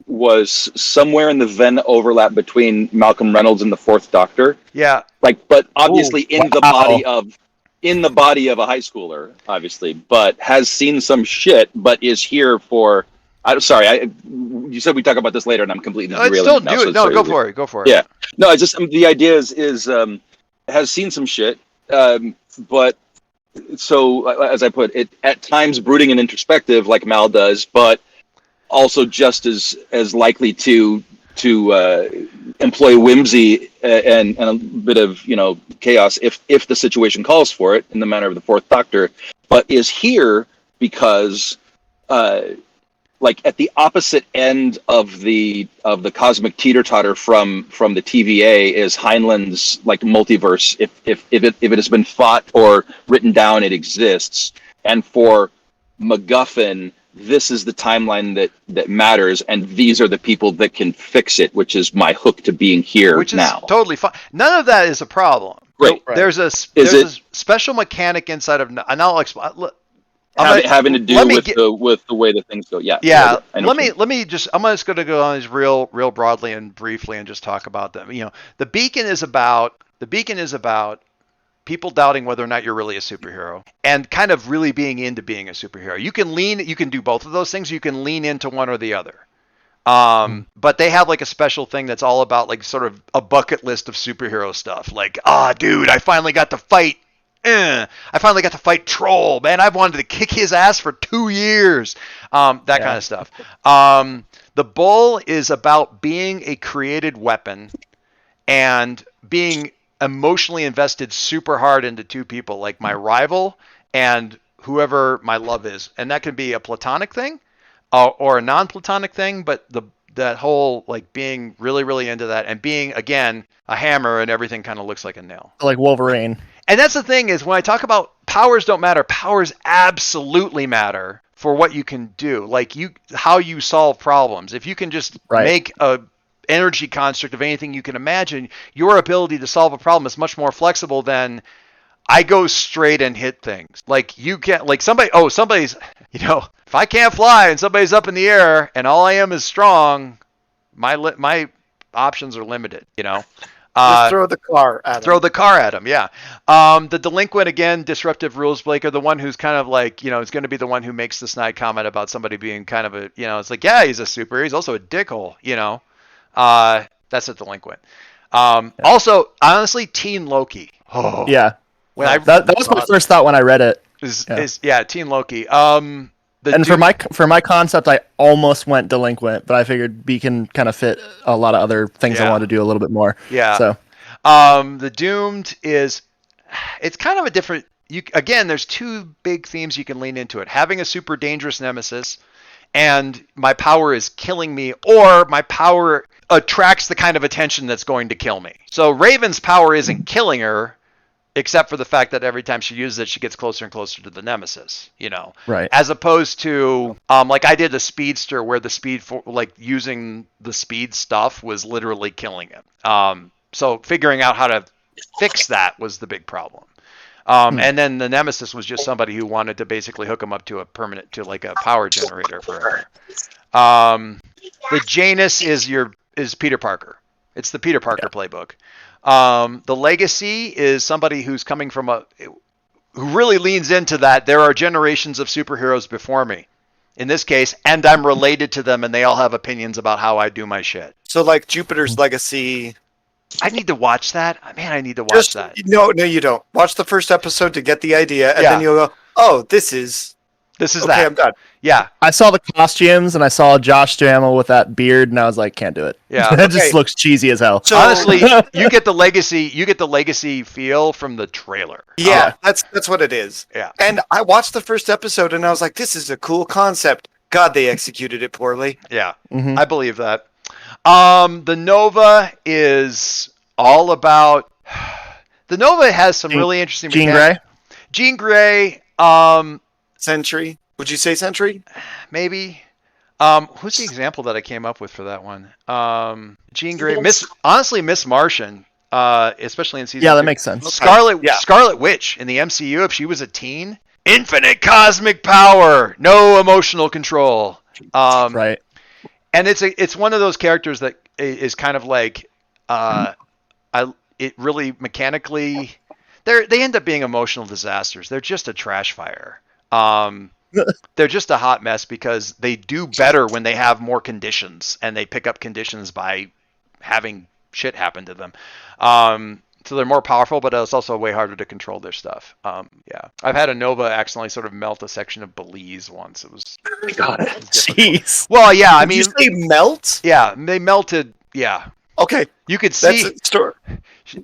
was somewhere in the Venn overlap between Malcolm Reynolds and the Fourth Doctor. Yeah. Like, but obviously in the wow. body of a high schooler, obviously, but has seen some shit, but is here for. I'm sorry. You said we talk about this later, and I'm completely No, derailing still it now, do so it. No, sorry. go for it. Go for it. Yeah. No, it's just the idea is has seen some shit, but so as I put it, at times brooding and introspective like Mal does, but also just as likely to employ whimsy and a bit of chaos if the situation calls for it in the manner of the Fourth Doctor, but is here because like at the opposite end of the cosmic teeter-totter from the TVA is Heinlein's like multiverse. If it has been fought or written down, it exists. And for MacGuffin, this is the timeline that matters, and these are the people that can fix it, which is my hook to being here Which is now. totally fine. None of that is a problem. Great. There's a special mechanic inside of, and I'll explain. Having to do with the way that things go. Yeah. Yeah. I'm just going to go on these real broadly and briefly and just talk about them. The beacon is about people doubting whether or not you're really a superhero and kind of really being into being a superhero. You can do both of those things. You can lean into one or the other. But they have like a special thing that's all about like sort of a bucket list of superhero stuff. Like, dude, I finally got to fight Troll, man. I've wanted to kick his ass for 2 years. Kind of stuff. The Bull is about being a created weapon and being emotionally invested super hard into two people, like my rival and whoever my love is. And that can be a platonic thing or a non-platonic thing, but that whole like being really, really into that and being, again, a hammer and everything kind of looks like a nail. Like Wolverine. And that's the thing is when I talk about powers don't matter, powers absolutely matter for what you can do. Like how you solve problems. If you can just make a energy construct of anything you can imagine, your ability to solve a problem is much more flexible than I go straight and hit things. Like you can't, like somebody's, if I can't fly and somebody's up in the air and all I am is strong, my options are limited, Just throw the car at him. Yeah. The delinquent, again, disruptive rules breaker, the one who's kind of like, is going to be the one who makes the snide comment about somebody being kind of a, it's like, yeah, he's a super, he's also a dickhole, that's a delinquent. Also, honestly, Teen Loki. Oh. Yeah. That was my first thought when I read it. Teen Loki. For my concept, I almost went delinquent, but I figured Beacon kind of fit a lot of other things I wanted to do a little bit more. Yeah. So, the Doomed it's kind of a different. Again, there's two big themes you can lean into it: having a super dangerous nemesis, and my power is killing me, or my power attracts the kind of attention that's going to kill me. So Raven's power isn't killing her, except for the fact that every time she uses it, she gets closer and closer to the nemesis, Right. As opposed to, like I did the Speedster where the speed using the speed stuff was literally killing him. So figuring out how to fix that was the big problem. And then the nemesis was just somebody who wanted to basically hook him up to a power generator for her. The Janus is Peter Parker. It's the Peter Parker playbook. The Legacy is somebody who's coming from who really leans into that. There are generations of superheroes before me, in this case, and I'm related to them, and they all have opinions about how I do my shit. So, like Jupiter's Legacy. I need to watch that. Man, I need to watch that. No, you don't. Watch the first episode to get the idea, and then you'll go, "Oh, this is This is Okay, that. I'm done. Yeah, I saw the costumes and I saw Josh Duhamel with that beard, and I was like, can't do it. yeah. That just Okay. looks cheesy as hell. So Honestly, you get the legacy feel from the trailer. yeah, that's what it is. Yeah. And I watched the first episode and I was like, this is a cool concept. God, they executed it poorly. Yeah, Mhm. I believe that. The Nova is all about. The Nova has some really interesting. Jean mechanics. Grey. Jean Grey. Sentry? Would you say Sentry? Maybe. Who's the example that I came up with for that one? Jean Grey. Yes. Miss Martian. Especially in season. Yeah, that 2. makes sense. Yeah. Scarlet Witch in the MCU. If she was a teen, infinite cosmic power, no emotional control. Right. And it's one of those characters that is kind of like, it really mechanically, they end up being emotional disasters. They're just a trash fire. They're just a hot mess because they do better when they have more conditions and they pick up conditions by having shit happen to them. So they're more powerful, but it's also way harder to control their stuff. Yeah, I've had a Nova accidentally sort of melt a section of Belize once. It was God. Jeez. well, yeah. I Did you mean, say melt? yeah, they melted. Yeah, Okay, you could that's see a story.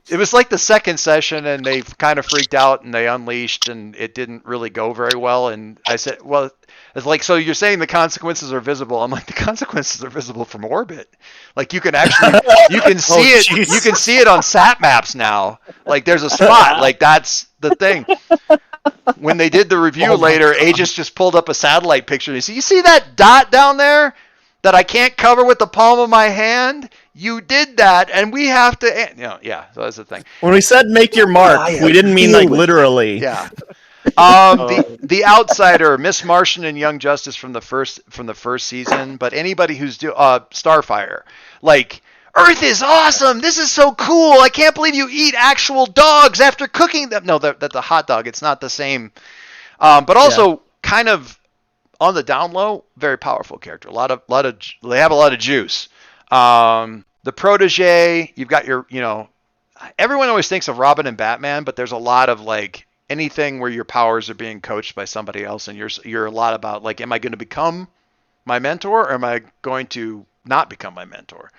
it was like the second session, and they kind of freaked out and they unleashed, and it didn't really go very well. And I said, well, it's like, so you're saying the consequences are visible? I'm like, the consequences are visible from orbit. Like you can actually, you can see it. jeez. You can see it on sat maps now. Like there's a spot. Like that's the thing. When they did the review later, Aegis just pulled up a satellite picture. You see that dot down there that I can't cover with the palm of my hand? You did that, and we have to, yeah. So that's the thing. When we said make your mark, I we didn't mean like feel it. literally. Yeah. The Outsider, Miss Martian, and Young Justice from the first season, but anybody who's Starfire, like, Earth is awesome. This is so cool. I can't believe you eat actual dogs after cooking them. No, that's a hot dog. It's not the same. But also kind of on the down low, very powerful character. They have a lot of juice. The Protege, you've got your, everyone always thinks of Robin and Batman, but there's a lot of like anything where your powers are being coached by somebody else, and you're a lot about like, am I going to become my mentor, or am I going to not become my mentor?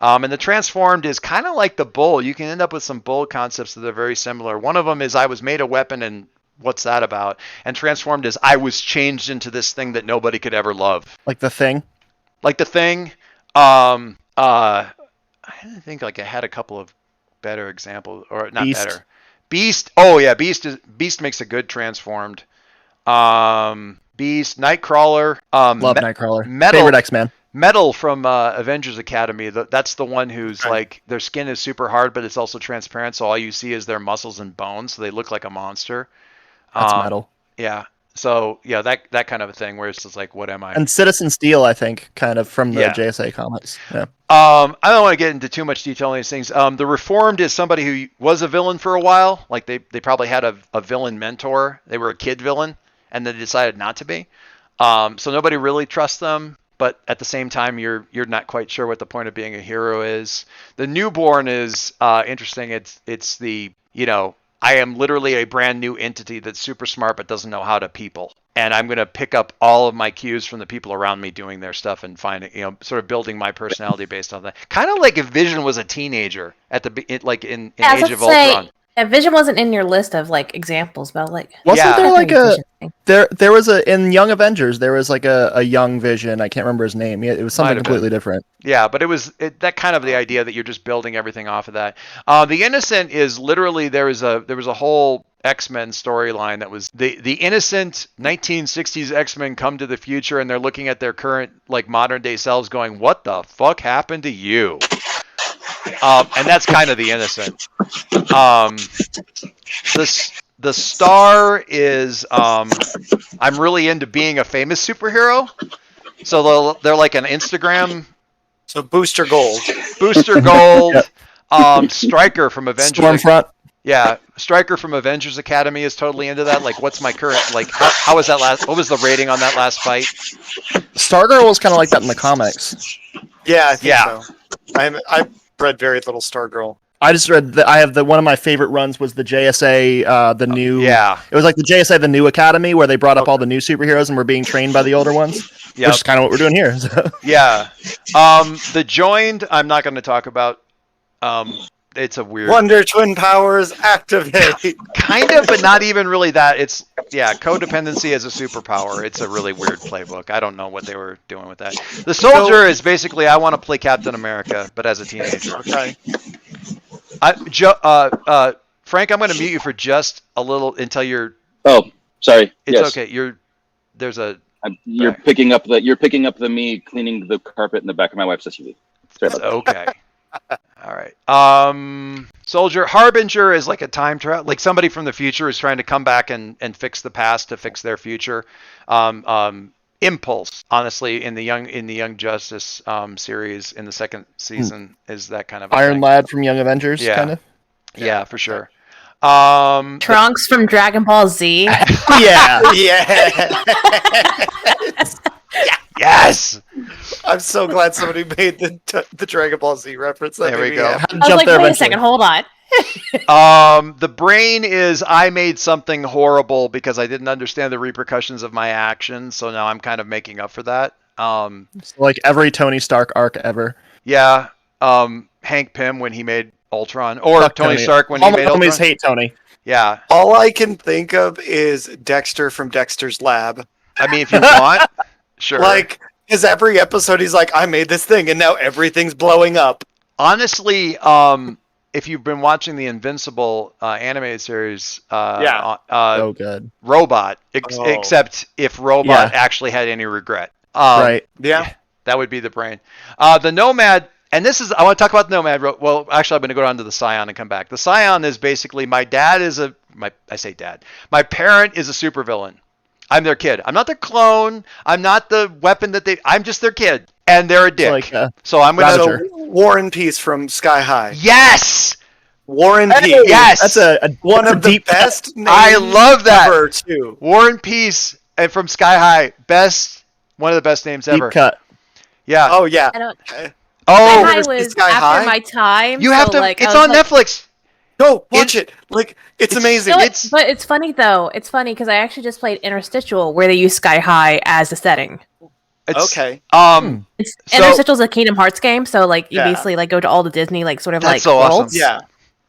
And the Transformed is kind of like the Bull. You can end up with some Bull concepts that are very similar. One of them is I was made a weapon, and what's that about? And Transformed is I was changed into this thing that nobody could ever love. Like the Thing. Like the Thing. I didn't think like I had a couple of better examples, or not Beast. better. Beast. Oh yeah, Beast makes a good Transformed. Beast, Nightcrawler. Love Nightcrawler. Metal. Favorite X-Man. Metal from Avengers Academy. That's the one who's like their skin is super hard, but it's also transparent, so all you see is their muscles and bones, so they look like a monster. That's Metal. Yeah. So yeah, that kind of a thing where it's just like, what am I? And Citizen Steel, I think, kind of from the Yeah. JSA comics. Yeah. I don't want to get into too much detail on these things. The Reformed is somebody who was a villain for a while. Like they probably had a villain mentor. They were a kid villain, and they decided not to be. So nobody really trusts them. But at the same time, you're not quite sure what the point of being a hero is. The Newborn is interesting. It's the, I am literally a brand new entity that's super smart but doesn't know how to people. And I'm going to pick up all of my cues from the people around me doing their stuff and finding, sort of building my personality based on that. Kind of like if Vision was a teenager at in Age of Ultron. Vision wasn't in your list of like examples, but like Wasn't Yeah. there like Vision thing. there was in Young Avengers there was like a young Vision. I can't remember his name. It was something Might have completely different. Yeah, but it was that kind of the idea that you're just building everything off of that. The Innocent is literally there was a whole X-Men storyline that was the innocent 1960s X-Men come to the future and they're looking at their current like modern day selves going, what the fuck happened to you? And that's kind of the Innocent. The Star is I'm really into being a famous superhero. So they're like an Instagram So Booster Gold. Booster Gold. Striker from Avengers. Stormfront. Yeah, Striker from Avengers Academy is totally into that. Like, what's my current like? How was that last? What was the rating on that last fight? Stargirl was kind of like that in the comics. Yeah, I think Yeah. so. I've read very little Stargirl. I just read I have one of my favorite runs was the JSA, the new. Yeah. It was like the JSA, the new academy, where they brought up all the new superheroes and were being trained by the older ones. Yeah. Which is kind of what we're doing here. So. Yeah. The Joined, I'm not going to talk about. It's a weird. Wonder Twin powers activate. Kind of, but not even really that. It's, codependency as a superpower. It's a really weird playbook. I don't know what they were doing with that. The Soldier is basically, I want to play Captain America, but as a teenager. Okay. Frank, I'm going to mute you for just a little until you're. Oh, sorry. It's yes. okay. There's a. You're picking up the me cleaning the carpet in the back of my wife's SUV. Sorry about that. Okay. All right. Soldier Harbinger is like a time travel, like somebody from the future is trying to come back and fix the past to fix their future. Impulse, honestly, in the Young Justice series in the second season is that kind of Iron thing. Lad from Young Avengers, Yeah. kind of. Yeah, for sure. Trunks from Dragon Ball Z. Yeah. Yeah. Yes. I'm so glad somebody made the Dragon Ball Z reference. That There made we me go. happy. I was like, wait a second, hold on. The brain is I made something horrible because I didn't understand the repercussions of my actions, so now I'm kind of making up for that. Like every Tony Stark arc ever. Yeah. Hank Pym when he made Ultron, or Fuck Tony Stark when he All made my homies Ultron. hate Tony. Yeah. All I can think of is Dexter from Dexter's Lab. I mean, if you want, sure. Like, because every episode he's like, I made this thing, and now everything's blowing up. Honestly, if you've been watching the Invincible animated series, So good. Robot, except if Robot Yeah. actually had any regret. Right. Yeah. That would be the brain. The Nomad, and this is, I want to talk about the Nomad. Well, actually, I'm going to go down to the Scion and come back. The Scion is basically, my parent is a supervillain. I'm their kid. I'm not their clone. I'm not the weapon I'm just their kid. And they're a dick. Like, so I'm going to. Ravager. So, War and Peace from Sky High. Yes! War and Hey, Peace. Yes! That's One that's of a the deep best names I love that. ever, too. War and Peace and from Sky High. One of the best names deep ever. cut. Yeah. Oh, yeah. I don't. Oh, Sky High never seen was Sky after High? my time. you have so, to. like, It's I was on like- Netflix. No, watch it. Like, it's amazing. No, It's- but it's funny though. It's funny because I actually just played Interstitial, where they use Sky High as the setting. It's, Okay. It's, So- Interstitial's a Kingdom Hearts game, so like you Yeah. basically like go to all the Disney like sort of That's like so awesome. worlds. Yeah.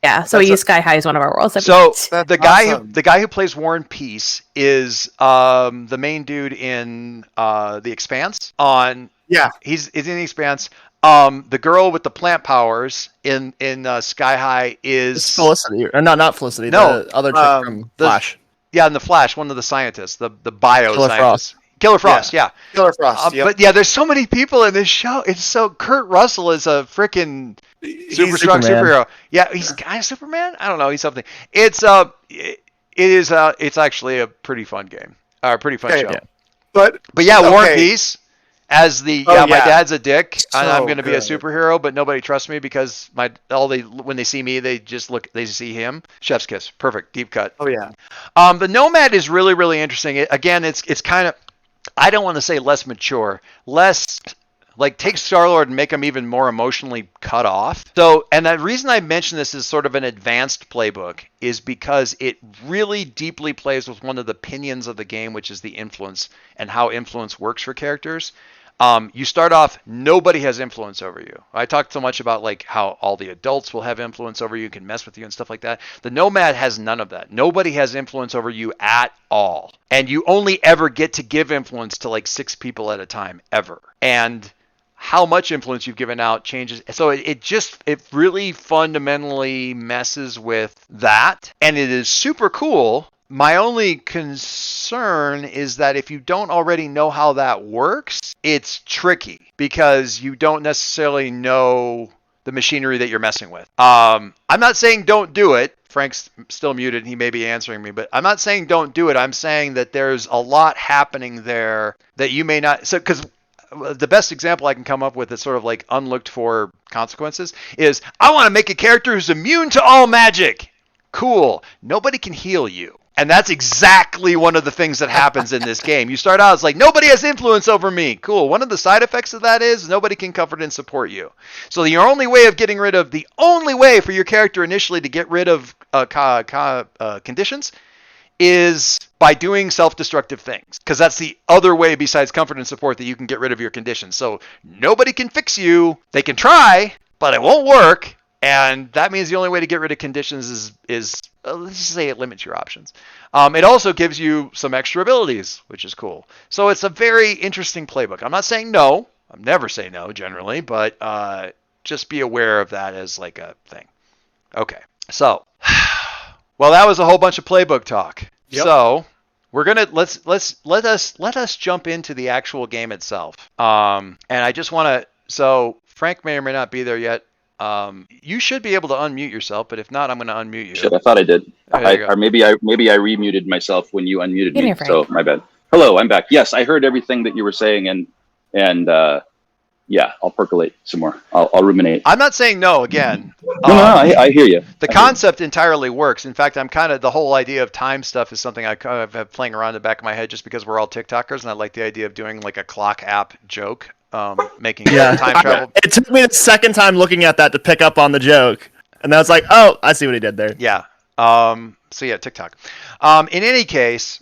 Yeah, so we That's use Sky High as one of our worlds. So That's the guy awesome. who plays War and Peace is the main dude in The Expanse. Yeah. He's in The Expanse. The girl with the plant powers in Sky High It's is Felicity, or not Felicity. No, the other chick from the- Flash. in the Flash, one of the scientists, the bio Killer scientist. Killer Frost, yeah. Killer Frost. Yep. But yeah, there's so many people in this show. It's so Kurt Russell is a freaking super strong Superman. superhero. Yeah, he's kind of Superman. I don't know. He's something. It's it's actually a pretty fun game. Pretty fun Okay, show. yeah. But But War and Okay. Peace as the Oh, my yeah. dad's a dick and I'm So going to be a good. superhero, but nobody trusts me because when they see me they see him. Chef's kiss, perfect, deep cut. oh yeah. The Nomad is really, really interesting. It's kind of, I don't want to say less mature, less like take Star-Lord and make him even more emotionally cut off. So, and the reason I mention this as sort of an advanced playbook is because it really deeply plays with one of the pinions of the game, which is the influence and how influence works for characters. You start off, nobody has influence over you. I talked so much about like how all the adults will have influence over you, can mess with you and stuff like that. The Nomad has none of that. Nobody has influence over you at all. And you only ever get to give influence to like 6 people at a time, ever. And how much influence you've given out changes. So it really fundamentally messes with that. And it is super cool. My only concern is that if you don't already know how that works, it's tricky because you don't necessarily know the machinery that you're messing with. I'm not saying don't do it. Frank's still muted. He may be answering me, but I'm not saying don't do it. I'm saying that there's a lot happening there that you may not. So, because the best example I can come up with that's sort of like unlooked for consequences is I want to make a character who's immune to all magic. Cool. Nobody can heal you. And that's exactly one of the things that happens in this game. You start out, it's like, nobody has influence over me. Cool. One of the side effects of that is nobody can comfort and support you. So the only way for your character initially to get rid of conditions is by doing self-destructive things. Because that's the other way besides comfort and support that you can get rid of your conditions. So nobody can fix you. They can try, but it won't work. And that means the only way to get rid of conditions is let's just say it limits your options. It also gives you some extra abilities, which is cool. So it's a very interesting playbook. I'm not saying no. I'm never say no generally, but just be aware of that as like a thing. Okay. So, well, that was a whole bunch of playbook talk. Yep. So we're gonna let us jump into the actual game itself. And I just want to. So Frank may or may not be there yet. You should be able to unmute yourself, but if not, I'm going to unmute you. Shit, I thought I did. There you go. Or maybe I remuted myself when you unmuted Get me. here, Frank. So my bad. Hello, I'm back. Yes, I heard everything that you were saying, and yeah, I'll percolate some more. I'll ruminate. I'm not saying no again. No, I hear you. The concept entirely works. In fact, the whole idea of time stuff is something I kind of have playing around in the back of my head just because we're all TikTokers, and I like the idea of doing like a clock app joke, making time travel. It took me the second time looking at that to pick up on the joke, and I was like, "Oh, I see what he did there." Yeah. So yeah, TikTok. In any case,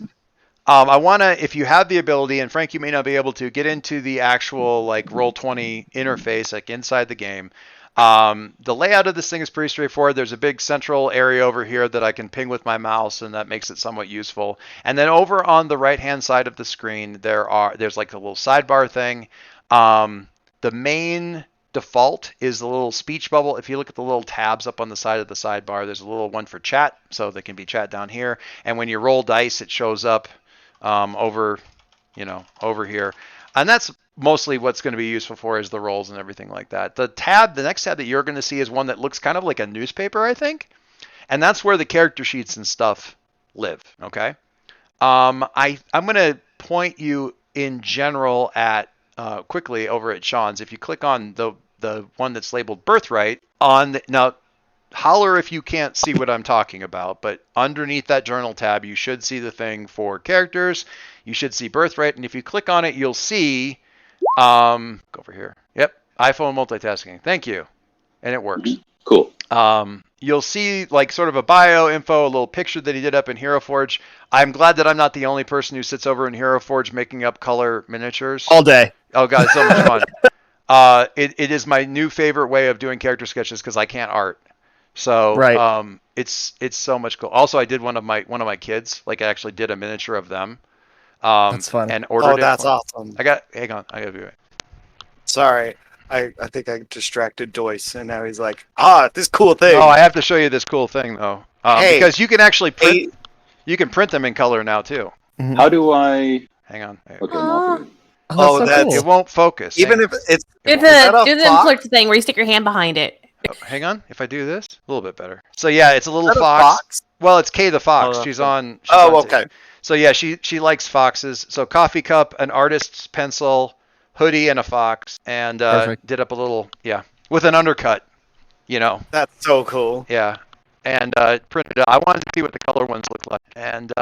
I want to, if you have the ability, and Frank, you may not be able to, get into the actual like Roll20 interface, like inside the game. The layout of this thing is pretty straightforward. There's a big central area over here that I can ping with my mouse, and that makes it somewhat useful. And then over on the right-hand side of the screen, there's like a little sidebar thing. The main default is the little speech bubble. If you look at the little tabs up on the side of the sidebar, there's a little one for chat, so there can be chat down here. And when you roll dice, it shows up over here. And that's mostly what's going to be useful for is the rolls and everything like that. The next tab that you're going to see is one that looks kind of like a newspaper, I think. And that's where the character sheets and stuff live, okay? I'm going to point you in general at quickly over at Sean's. If you click on the one that's labeled Birthright, now holler if you can't see what I'm talking about, but underneath that journal tab, you should see the thing for characters. You should see Birthright, and if you click on it, you'll see, go over here. Yep, iPhone multitasking. Thank you. And it works. Cool. You'll see like sort of a bio info, a little picture that he did up in Hero Forge. I'm glad that I'm not the only person who sits over in Hero Forge making up color miniatures. All day. Oh god, it's so much fun. It is my new favorite way of doing character sketches because I can't art. So Right. it's so much cool. Also, I did one of my kids. Like I actually did a miniature of them. That's fun. And ordered it. That's awesome. Hang on, I gotta be right. Sorry. I think I distracted Doyce, and now he's like, this cool thing. Oh, I have to show you this cool thing though, Hey. because you can actually print. Hey. You can print them in color now too. How do I? Hang on. Okay, I'll do it. Oh, that's so that's- cool. It won't focus. Even hang, if it's Do is that a the fox? flirt thing where you stick your hand behind it. hang on. If I do this, a little bit better. So yeah, it's a little Is that a fox. Well, it's Kay the Fox. Oh, She's okay. on. Okay. So yeah, she likes foxes. So coffee cup, an artist's pencil, hoodie, and a fox, and Perfect. did up a little with an undercut. That's so cool. Yeah. And printed it. I wanted to see what the color ones look like, and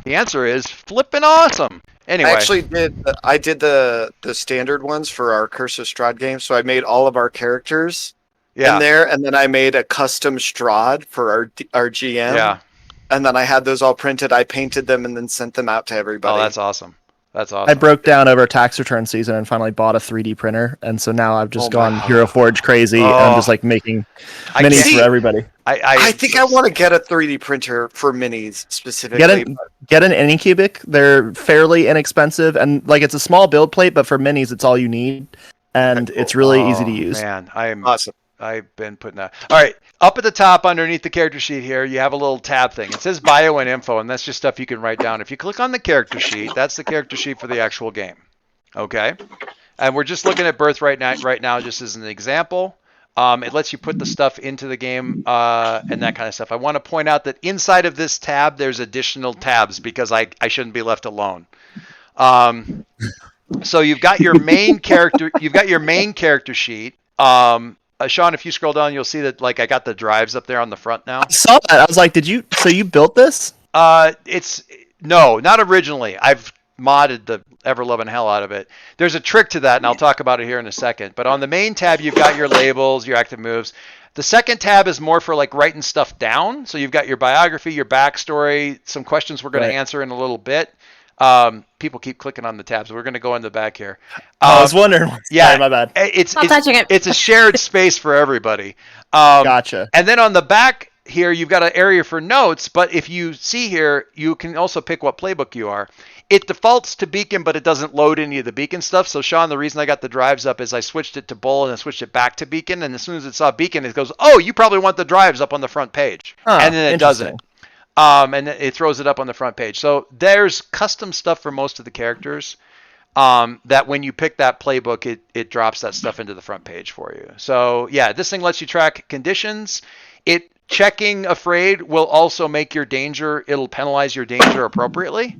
the answer is flippin' awesome. Anyway, I actually did the standard ones for our Curse of Strahd game, so I made all of our characters yeah, in there, and then I made a custom Strahd for our GM. yeah. And then I had those all printed. I painted them and then sent them out to everybody. Oh, that's awesome. That's I awesome. broke down over tax return season and finally bought a 3D printer, and so now I've just Oh my gone God. Hero Forge crazy, and I'm just like making I minis can't- for everybody. I think I want to get a 3D printer for minis specifically. Get an Anycubic. They're fairly inexpensive, and like it's a small build plate, but for minis, it's all you need, and it's really easy to use. Man, Awesome. I've been putting that. All right, up at the top underneath the character sheet here, you have a little tab thing. It says bio and info, and that's just stuff you can write down. If you click on the character sheet, that's the character sheet for the actual game. Okay, and we're just looking at Birthright right now, just as an example. It lets you put the stuff into the game and that kind of stuff. I want to point out that inside of this tab, there's additional tabs because I shouldn't be left alone. So you've got your main character. You've got your main character sheet. Sean, if you scroll down, you'll see that like I got the drives up there on the front now. I saw that. I was like, "Did you? So you built this?" It's no, not originally. I've modded the ever loving hell out of it. There's a trick to that, and I'll talk about it here in a second. But on the main tab, you've got your labels, your active moves. The second tab is more for like writing stuff down. So you've got your biography, your backstory, some questions we're going to answer in a little bit. People keep clicking on the tabs. We're going to go in the back here. I was wondering. Yeah, Sorry, my bad. Not touching it. It's a shared space for everybody. Gotcha. And then on the back here, you've got an area for notes. But if you see here, you can also pick what playbook you are. It defaults to Beacon, but it doesn't load any of the Beacon stuff. So, Sean, the reason I got the drives up is I switched it to Bull and I switched it back to Beacon. And as soon as it saw Beacon, it goes, oh, you probably want the drives up on the front page. And then it doesn't. And it throws it up on the front page. So there's custom stuff for most of the characters that when you pick that playbook, it drops that stuff into the front page for you. So, yeah, this thing lets you track conditions. Checking afraid will also make your danger, it'll penalize your danger appropriately.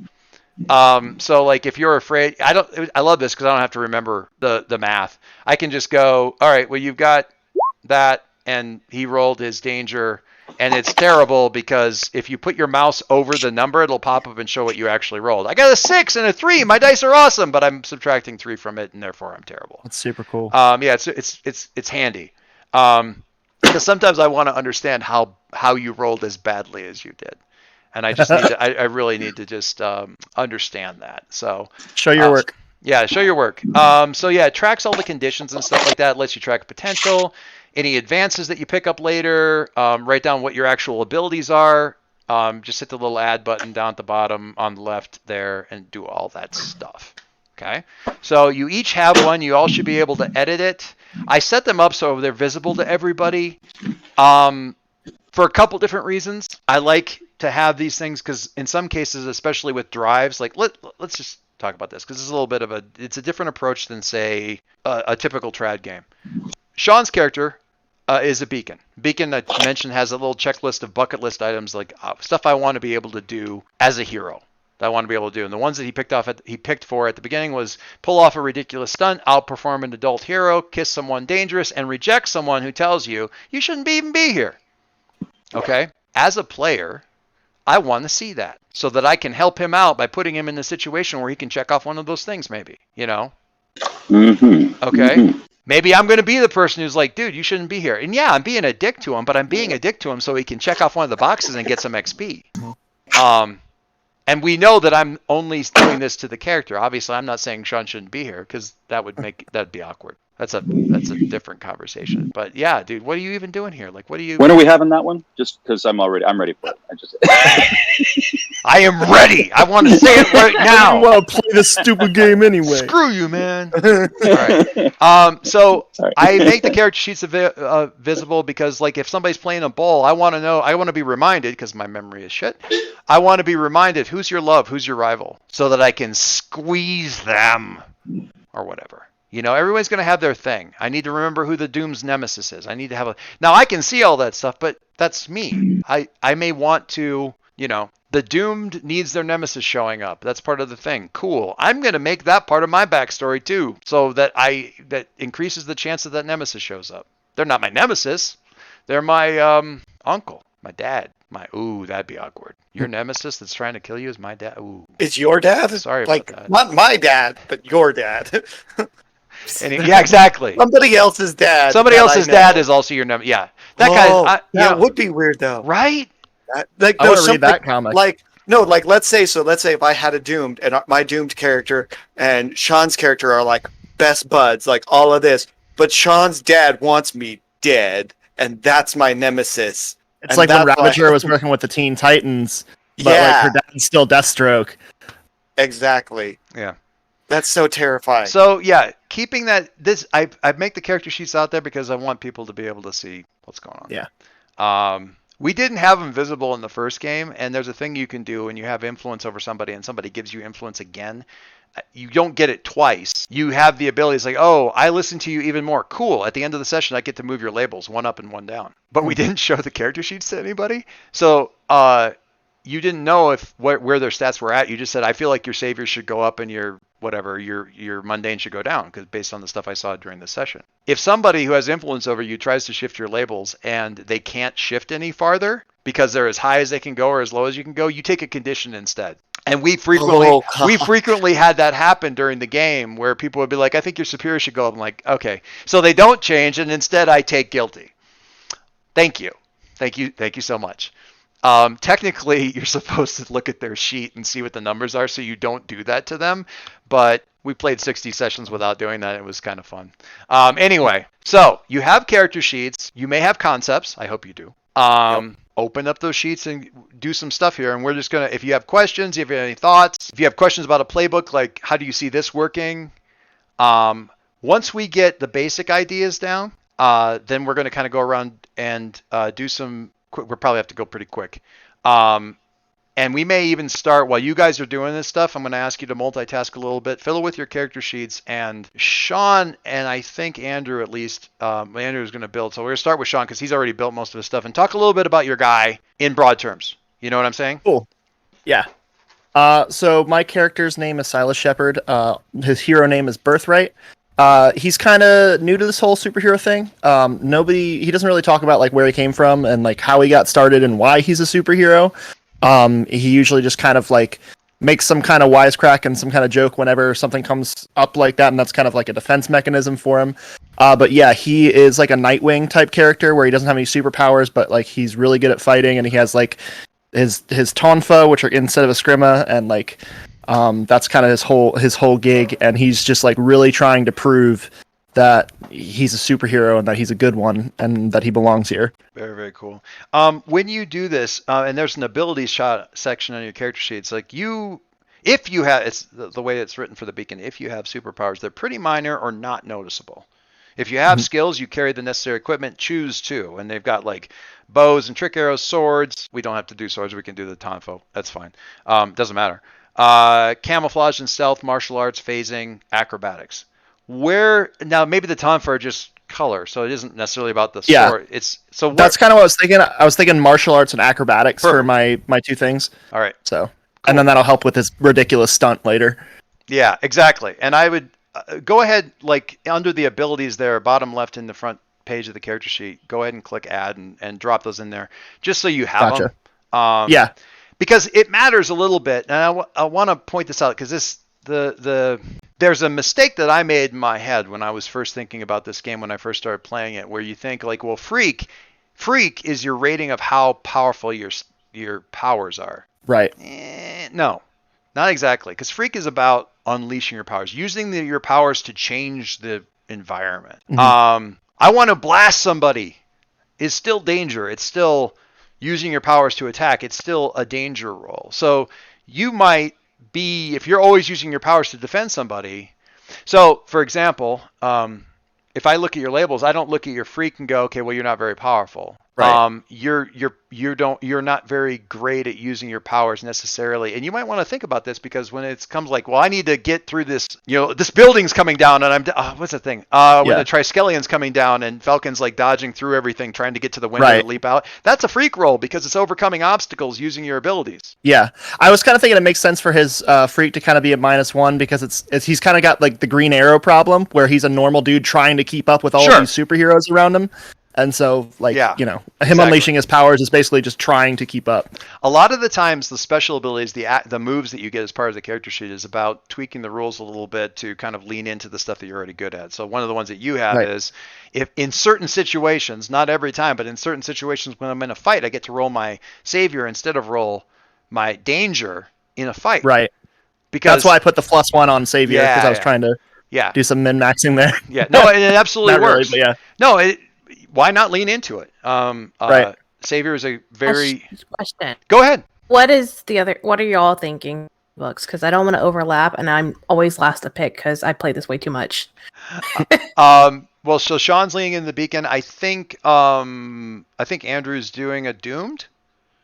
So like if you're afraid, I love this because I don't have to remember the math. I can just go, all right, well, you've got that, and he rolled his danger, and it's terrible because if you put your mouse over the number, it'll pop up and show what you actually rolled. I got a 6 and a 3. My dice are awesome, but I'm subtracting 3 from it, and therefore I'm terrible. That's super cool. Yeah, it's handy. Because sometimes I want to understand how you rolled as badly as you did. And I just need to, I really need to just understand that. So show your work. Yeah, show your work. So yeah, it tracks all the conditions and stuff like that. It lets you track potential, any advances that you pick up later, write down what your actual abilities are. Just hit the little add button down at the bottom on the left there and do all that stuff. Okay. So you each have one. You all should be able to edit it. I set them up so they're visible to everybody. For a couple different reasons. I like to have these things because in some cases, especially with drives, like let's just talk about this because it's a little bit of it's a different approach than say a typical trad game. Sean's character is a beacon. Beacon, I mentioned, has a little checklist of bucket list items like stuff I want to be able to do as a hero. That I want to be able to do. And the ones that he picked for at the beginning was pull off a ridiculous stunt, outperform an adult hero, kiss someone dangerous, and reject someone who tells you shouldn't even be here. Okay? As a player, I want to see that so that I can help him out by putting him in a situation where he can check off one of those things maybe, Mm-hmm. Okay? Mm-hmm. Maybe I'm going to be the person who's like, dude, you shouldn't be here. And yeah, I'm being a dick to him, but I'm being a dick to him so he can check off one of the boxes and get some XP. And we know that I'm only doing this to the character. Obviously, I'm not saying Sean shouldn't be here because that'd be awkward. That's a different conversation. But yeah, dude, what are you even doing here? Like, what are you? When are we having that one? Just because I'm ready for it. I am ready. I want to say it right now. I want to play this stupid game anyway. Screw you, man. All right. So Sorry. I make the character sheets visible because, like, if somebody's playing a bowl, I want to be reminded because my memory is shit. I want to be reminded who's your love, who's your rival, so that I can squeeze them or whatever. Everybody's going to have their thing. I need to remember who the Doom's nemesis is. I need to have now I can see all that stuff, but that's me. I may want to, the Doomed needs their nemesis showing up. That's part of the thing. Cool. I'm going to make that part of my backstory too, so that that increases the chance that nemesis shows up. They're not my nemesis. They're my uncle, my dad. Ooh, that'd be awkward. Your nemesis that's trying to kill you is my dad. Ooh. It's your dad? Sorry about that. Not my dad, but your dad. Yeah, exactly. Somebody else's dad. Somebody else's dad is also your nemesis. Yeah, that guy. That would be weird though, right? I want to read that comic. Let's say if I had a Doomed and my Doomed character and Sean's character are like best buds, like all of this, but Sean's dad wants me dead, and that's my nemesis. It's like when Ravager was working with the Teen Titans, but like her dad's still Deathstroke. Exactly. Yeah. That's so terrifying. So yeah, keeping that I make the character sheets out there because I want people to be able to see what's going on. Yeah. We didn't have them visible in the first game, and there's a thing you can do when you have influence over somebody and somebody gives you influence again. You don't get it twice. You have the ability. It's like, oh, I listen to you even more. Cool. At the end of the session, I get to move your labels, one up and one down. But we didn't show the character sheets to anybody. So you didn't know where their stats were at. You just said, I feel like your savior should go up and your mundane should go down, because based on the stuff I saw during the session. If somebody who has influence over you tries to shift your labels and they can't shift any farther, because they're as high as they can go or as low as you can go, you take a condition instead. And we frequently had that happen during the game where people would be like, I think your superior should go up. I'm like, okay. So they don't change, and instead I take guilty. Thank you so much. Technically, you're supposed to look at their sheet and see what the numbers are, so you don't do that to them. But we played 60 sessions without doing that. It was kind of fun. Anyway, so you have character sheets. You may have concepts. I hope you do. Open up those sheets and do some stuff here. And we're just going to, if you have questions, if you have any thoughts, if you have questions about a playbook, like how do you see this working? Once we get the basic ideas down, then we're going to kind of go around and do some quick, we'll probably have to go pretty quick. And we may even start, while you guys are doing this stuff, I'm going to ask you to multitask a little bit, fiddle with your character sheets, and Sean, and I think Andrew at least, Andrew's going to build. So we're going to start with Sean because he's already built most of his stuff, and talk a little bit about your guy in broad terms. You know what I'm saying? Cool. Yeah. So my character's name is Silas Shepard. His hero name is Birthright. He's kind of new to this whole superhero thing. He doesn't really talk about like where he came from and like how he got started and why he's a superhero. He usually just kind of like makes some kind of wisecrack and some kind of joke whenever something comes up like that, and that's kind of like a defense mechanism for him. But yeah, he is like a Nightwing type character where he doesn't have any superpowers, but like he's really good at fighting, and he has like his tonfa, which are instead of a scrima, and like that's kind of his whole gig, and he's just like really trying to prove that he's a superhero and that he's a good one and that he belongs here. Very, very cool. When you do this, and there's an abilities shot section on your character sheets, like if you have, it's the way it's written for the beacon, if you have superpowers, they're pretty minor or not noticeable. If you have skills, you carry the necessary equipment, choose to, and they've got like bows and trick arrows, swords. We don't have to do swords. We can do the tonfo. That's fine. Doesn't matter. Camouflage and stealth, martial arts, phasing, acrobatics. Where now maybe the tonfa are just color, so it isn't necessarily about the sword. It's so that's kind of what I was thinking. I was thinking martial arts and acrobatics for my two things. All right. So and then that'll help with this ridiculous stunt later. Yeah, exactly. And I would go ahead, like under the abilities there, bottom left in the front page of the character sheet, go ahead and click add and drop those in there just so you have them. Yeah. Because it matters a little bit, and I want to point this out because there's a mistake that I made in my head when I was first thinking about this game when I first started playing it, where you think like, well, freak is your rating of how powerful your powers are. Right. No, not exactly, because freak is about unleashing your powers, using your powers to change the environment. Mm-hmm. I want to blast somebody is still danger. It's still using your powers to attack. It's still a danger roll. So you might be, if you're always using your powers to defend somebody. So for example, if I look at your labels, I don't look at your freak and go, okay, well, you're not very powerful. Right. You're not very great at using your powers necessarily. And you might want to think about this, because when it comes like, well, I need to get through this, this building's coming down and what's the thing? When the Triskelions coming down and Falcon's like dodging through everything, trying to get to the window and leap out. That's a freak roll because it's overcoming obstacles using your abilities. Yeah. I was kind of thinking it makes sense for his freak to kind of be a -1 because he's kind of got like the Green Arrow problem where he's a normal dude trying to keep up with all of these superheroes around him. And so, him unleashing his powers is basically just trying to keep up. A lot of the times, the special abilities, the moves that you get as part of the character sheet is about tweaking the rules a little bit to kind of lean into the stuff that you're already good at. So one of the ones that you have is, if in certain situations, not every time, but in certain situations when I'm in a fight, I get to roll my savior instead of roll my danger in a fight. Right. Because that's why I put the +1 on savior, because I was trying to do some min-maxing there. Yeah. No, it absolutely works. Really, but No, why not lean into it? Savior is a very... Question. Go ahead. What are y'all thinking books? Because I don't want to overlap, and I'm always last to pick because I play this way too much. Well, so Sean's leaning in the Beacon. I think Andrew's doing a Doomed.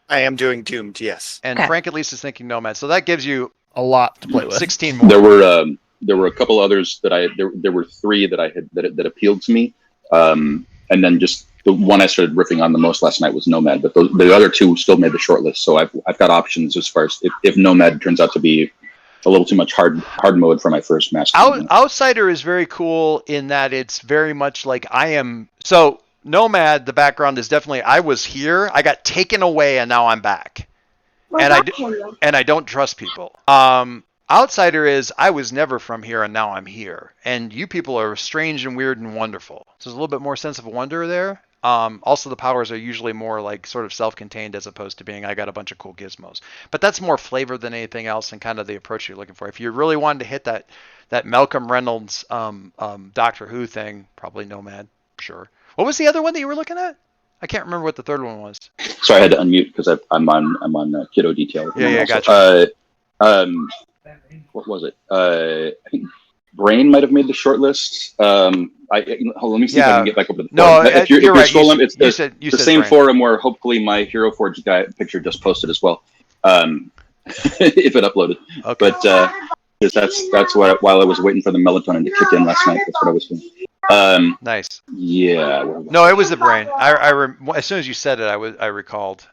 I am doing Doomed, yes. And Frank at least is thinking Nomad. So that gives you a lot to play with. 16 more. There were a couple others there were 3 that I had that appealed to me. And then just the one I started ripping on the most last night was Nomad, but the other 2 still made the short list. So I've got options as far as if Nomad turns out to be a little too much hard mode for my first master. Outsider is very cool in that it's very much like I am. So Nomad, the background is definitely I was here, I got taken away, and now I'm back. And I don't trust people. Outsider is I was never from here and now I'm here. And you people are strange and weird and wonderful. So there's a little bit more sense of wonder there. Also, the powers are usually more like sort of self-contained as opposed to being I got a bunch of cool gizmos. But that's more flavor than anything else and kind of the approach you're looking for. If you really wanted to hit that Malcolm Reynolds Doctor Who thing, probably Nomad, sure. What was the other one that you were looking at? I can't remember what the third one was. Sorry, I had to unmute because I'm on Kiddo Detail. Yeah, gotcha. What was it? I think Brain might have made the short list. Let me see if I can get back over to the forum. No, if you're right. scrolling, it's you said the same Brain. forum where hopefully my Hero Forge guy picture just posted as well. If it uploaded. Okay. But that's what while I was waiting for the melatonin to kick in last night, that's what I was doing. Nice. Yeah. No, it was the Brain. As soon as you said it, I recalled.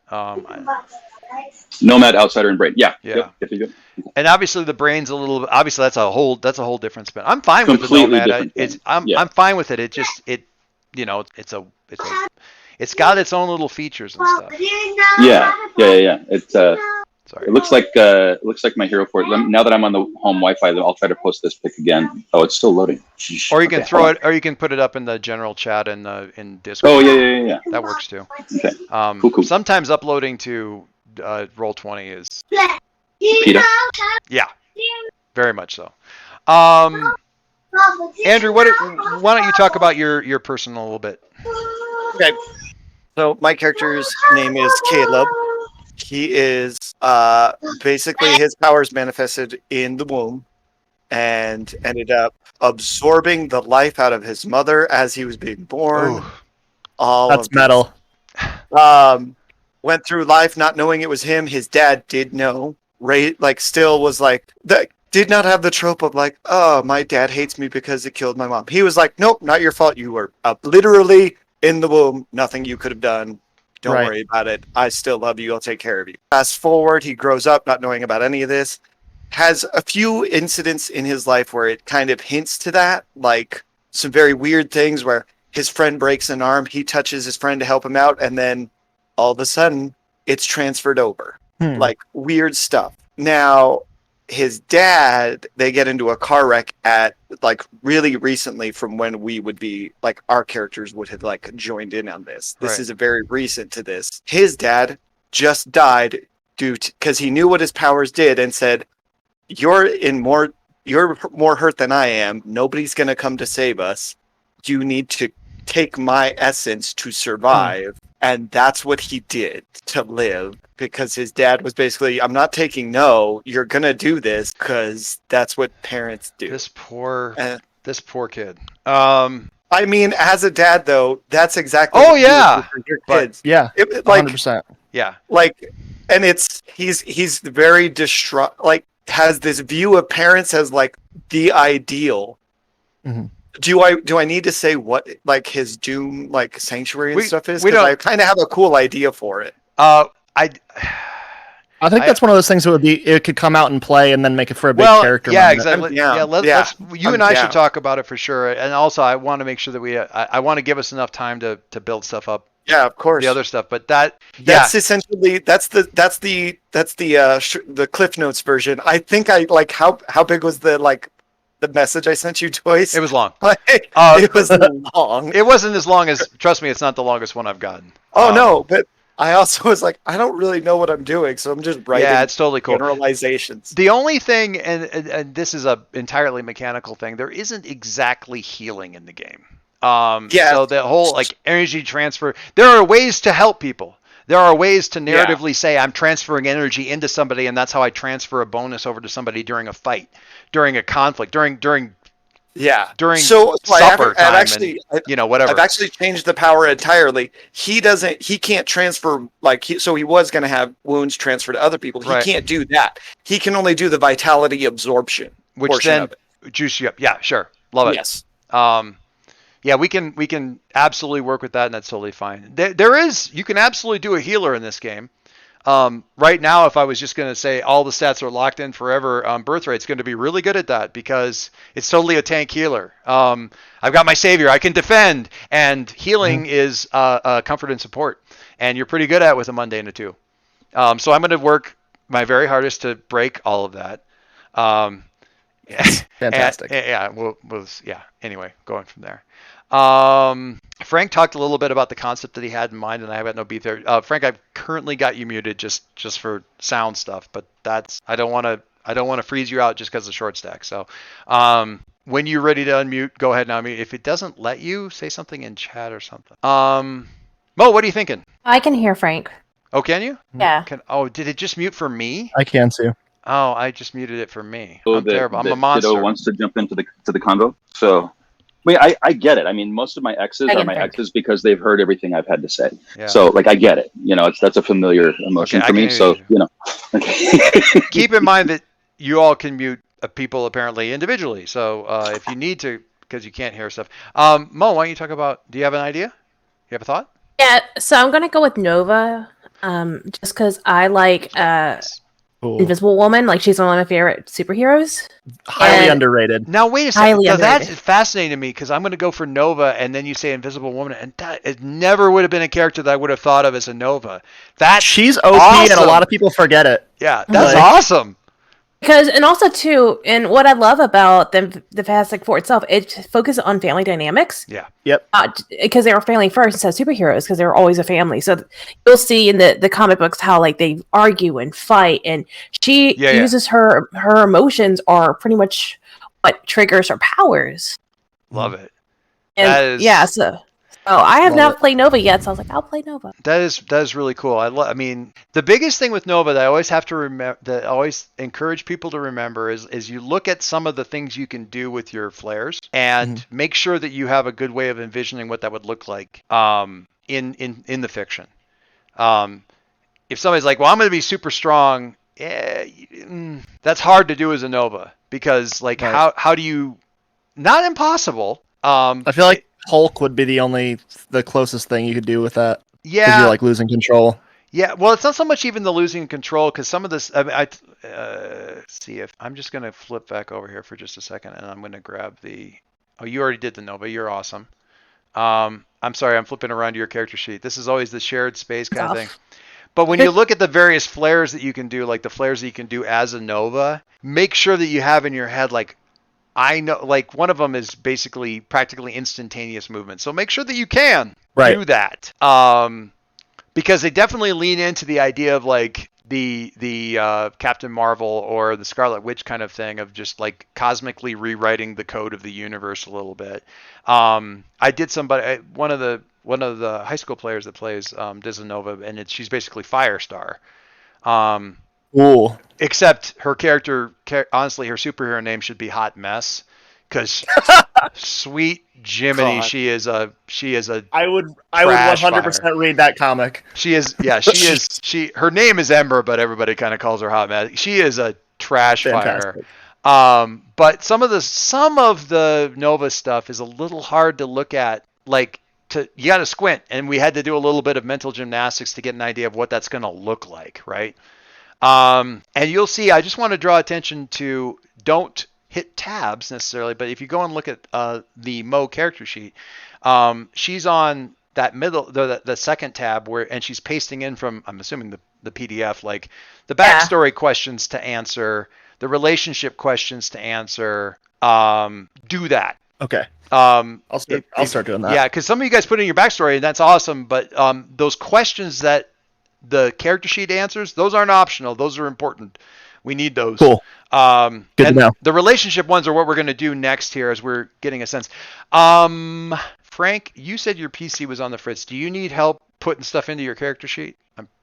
Nomad, Outsider, and Brain. Yeah. Yeah. Yep. And obviously the Brain's a little. Obviously that's a whole different spin. I'm fine with the Completely Nomad. different I'm fine with it. It just it's got its own little features and stuff. Yeah. It's Sorry. It looks like my Hero Forge. Now that I'm on the home Wi-Fi, I'll try to post this pic again. Oh, it's still loading. Or you can throw it, or you can put it up in the general chat in Discord. Oh yeah. That works too. Okay. Cool. Sometimes uploading to Roll20 is. PETA. Yeah. Very much so. Andrew, why don't you talk about your person a little bit? Okay. So my character's name is Caleb. He is basically his powers manifested in the womb and ended up absorbing the life out of his mother as he was being born. Ooh. That's metal. Went through life not knowing it was him. His dad did know. Still was like that. Did not have the trope of like, oh, my dad hates me because it killed my mom. He was like, nope, not your fault. You were literally in the womb. Nothing you could have done. Don't worry about it. I still love you. I'll take care of you. Fast forward, he grows up not knowing about any of this. Has a few incidents in his life where it kind of hints to that, like some very weird things where his friend breaks an arm, he touches his friend to help him out, and then all of a sudden it's transferred over. Like weird stuff. Now, his dad, they get into a car wreck at like really recently from when we would be like our characters would have like joined in on this. This is a very recent to this. His dad just died because he knew what his powers did and said, you're more hurt than I am. Nobody's going to come to save us. You need to take my essence to survive. And that's what he did to live, because his dad was basically, I'm not taking no, you're going to do this because that's what parents do. This poor kid. I mean, as a dad, though, that's exactly what you do for your kids. Yeah, like 100%. Yeah. Like, and he's very distraught, like, has this view of parents as like the ideal. Mm-hmm. Do I need to say what like his Doom like sanctuary and stuff is? Because I kind of have a cool idea for it. I think that's one of those things that it could come out and play and then make it for a big character. Yeah, moment. exactly. Let's you and I should talk about it for sure. And also, I want to make sure that I want to give us enough time to build stuff up. Yeah, of course. The other stuff, but that's essentially that's the Cliff Notes version. I think I like how big was the message I sent you, Joyce? It was long. It was long. It wasn't as long as. Trust me, it's not the longest one I've gotten. No, but I also was like, I don't really know what I'm doing, so I'm just writing. Yeah, it's totally cool. Generalizations. The only thing, and this is a entirely mechanical thing, there isn't exactly healing in the game. So the whole energy transfer. There are ways to help people. There are ways to narratively say I'm transferring energy into somebody, and that's how I transfer a bonus over to somebody during a fight, during a conflict, during supper time, whatever. I've actually changed the power entirely. He can't transfer so he was going to have wounds transfer to other people. He can't do that. He can only do the vitality absorption, which then juice you up. Yeah, sure, love it. Yes. Yeah, we can absolutely work with that, and that's totally fine. You can absolutely do a healer in this game. Right now, if I was just going to say all the stats are locked in forever, Birthrate's going to be really good at that because it's totally a tank healer. I've got my savior, I can defend, and healing is comfort and support, and you're pretty good at it with a mundane of 2. So I'm going to work my very hardest to break all of that. Fantastic. Anyway, going from there. Frank talked a little bit about the concept that he had in mind, and I have got no beef there. Frank, I've currently got you muted just for sound stuff, but I don't want to freeze you out just because of short stack. So, when you're ready to unmute, go ahead and unmute. If it doesn't let you, say something in chat or something. Mo, what are you thinking? I can hear Frank. Oh, can you? Yeah. Did it just mute for me? I can too. Oh, I just muted it for me. So I'm terrible. I'm a monster. Kiddo wants to jump into the convo. So, I get it. I mean, most of my exes are my exes because they've heard everything I've had to say. Yeah. So, like, I get it. That's a familiar emotion for me. So, Keep in mind that you all can mute people apparently individually. So if you need to, because you can't hear stuff. Mo, why don't you talk about? Do you have an idea? You have a thought? Yeah, so I'm gonna go with Nova, just because I like Cool. Invisible Woman. Like, she's one of my favorite superheroes. Highly And- underrated. Now wait a second. Highly Now, that's underrated. fascinating to me because I'm going to go for Nova, and then you say Invisible Woman, and it never would have been a character that I would have thought of as a Nova. That's She's OP, and a awesome. lot of people forget it. Yeah, that's Like- awesome. Because, and also too, and what I love about the Fantastic Four itself, it focuses on family dynamics. Yeah. Yep. Because they were family first instead of superheroes, because they were always a family. So you'll see in the comic books how like they argue and fight, and she uses her emotions are pretty much what triggers her powers. Love it. And That is- yeah, so I have Love not it. played Nova yet, so I was like, I'll play Nova. That is really cool. I mean, the biggest thing with Nova that I always have to remember, that I always encourage people to remember is you look at some of the things you can do with your flares and make sure that you have a good way of envisioning what that would look like in the fiction. If somebody's like, well, I'm going to be super strong, that's hard to do as a Nova because like how do you? Not impossible. I feel like Hulk would be the closest thing you could do with that. Yeah. Because you're like losing control. Yeah, well, it's not so much even the losing control because some of this. See if I'm just gonna flip back over here for just a second, and I'm gonna grab the. Oh, you already did the Nova. You're awesome. I'm sorry, I'm flipping around to your character sheet. This is always the shared space kind of thing. But when you look at the various flares that you can do, like the flares that you can do as a Nova, make sure that you have in your head like. I know, like one of them is basically practically instantaneous movement. So make sure that you can do that. Because they definitely lean into the idea of like the Captain Marvel or the Scarlet Witch kind of thing of just like cosmically rewriting the code of the universe a little bit. I did one of the high school players that plays Disanova, and she's basically Firestar. Cool. Except her character, honestly, her superhero name should be Hot Mess, because sweet Jiminy, God. she is a I would Trash 100% fire. read that comic. she is her name is Ember, but everybody kind of calls her Hot Mess. She is a trash Fantastic. fire. But some of the Nova stuff is a little hard to look at. Like you got to squint, and we had to do a little bit of mental gymnastics to get an idea of what that's going to look like, right? And you'll see, I just want to draw attention to, don't hit tabs necessarily, but if you go and look at the Mo character sheet, she's on that middle, the second tab and she's pasting in from, I'm assuming the PDF, like the backstory questions to answer, the relationship questions to answer. Do that. Okay. I'll start doing that. Yeah, because some of you guys put in your backstory, and that's awesome, but those questions that the character sheet answers, those aren't optional. Those are important. We need those. Cool. Good to know. The relationship ones are what we're going to do next here as we're getting a sense. Frank, you said your PC was on the fritz. Do you need help putting stuff into your character sheet?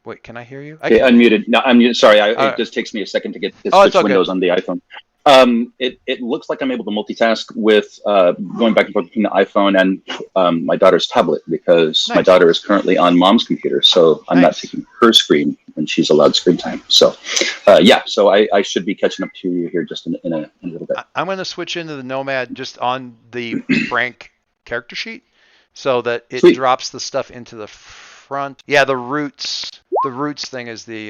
Wait, can I hear you? Okay, unmuted. No, I'm muted. Sorry, it just takes me a second to get to switch windows on the iPhone. It looks like I'm able to multitask with going back and forth between the iPhone and my daughter's tablet because my daughter is currently on mom's computer, so I'm not taking her screen when she's allowed screen time. So, so I should be catching up to you here just in a little bit. I'm going to switch into the Nomad just on the Frank character sheet so that it drops the stuff into the front. Yeah, the roots. The roots thing is the.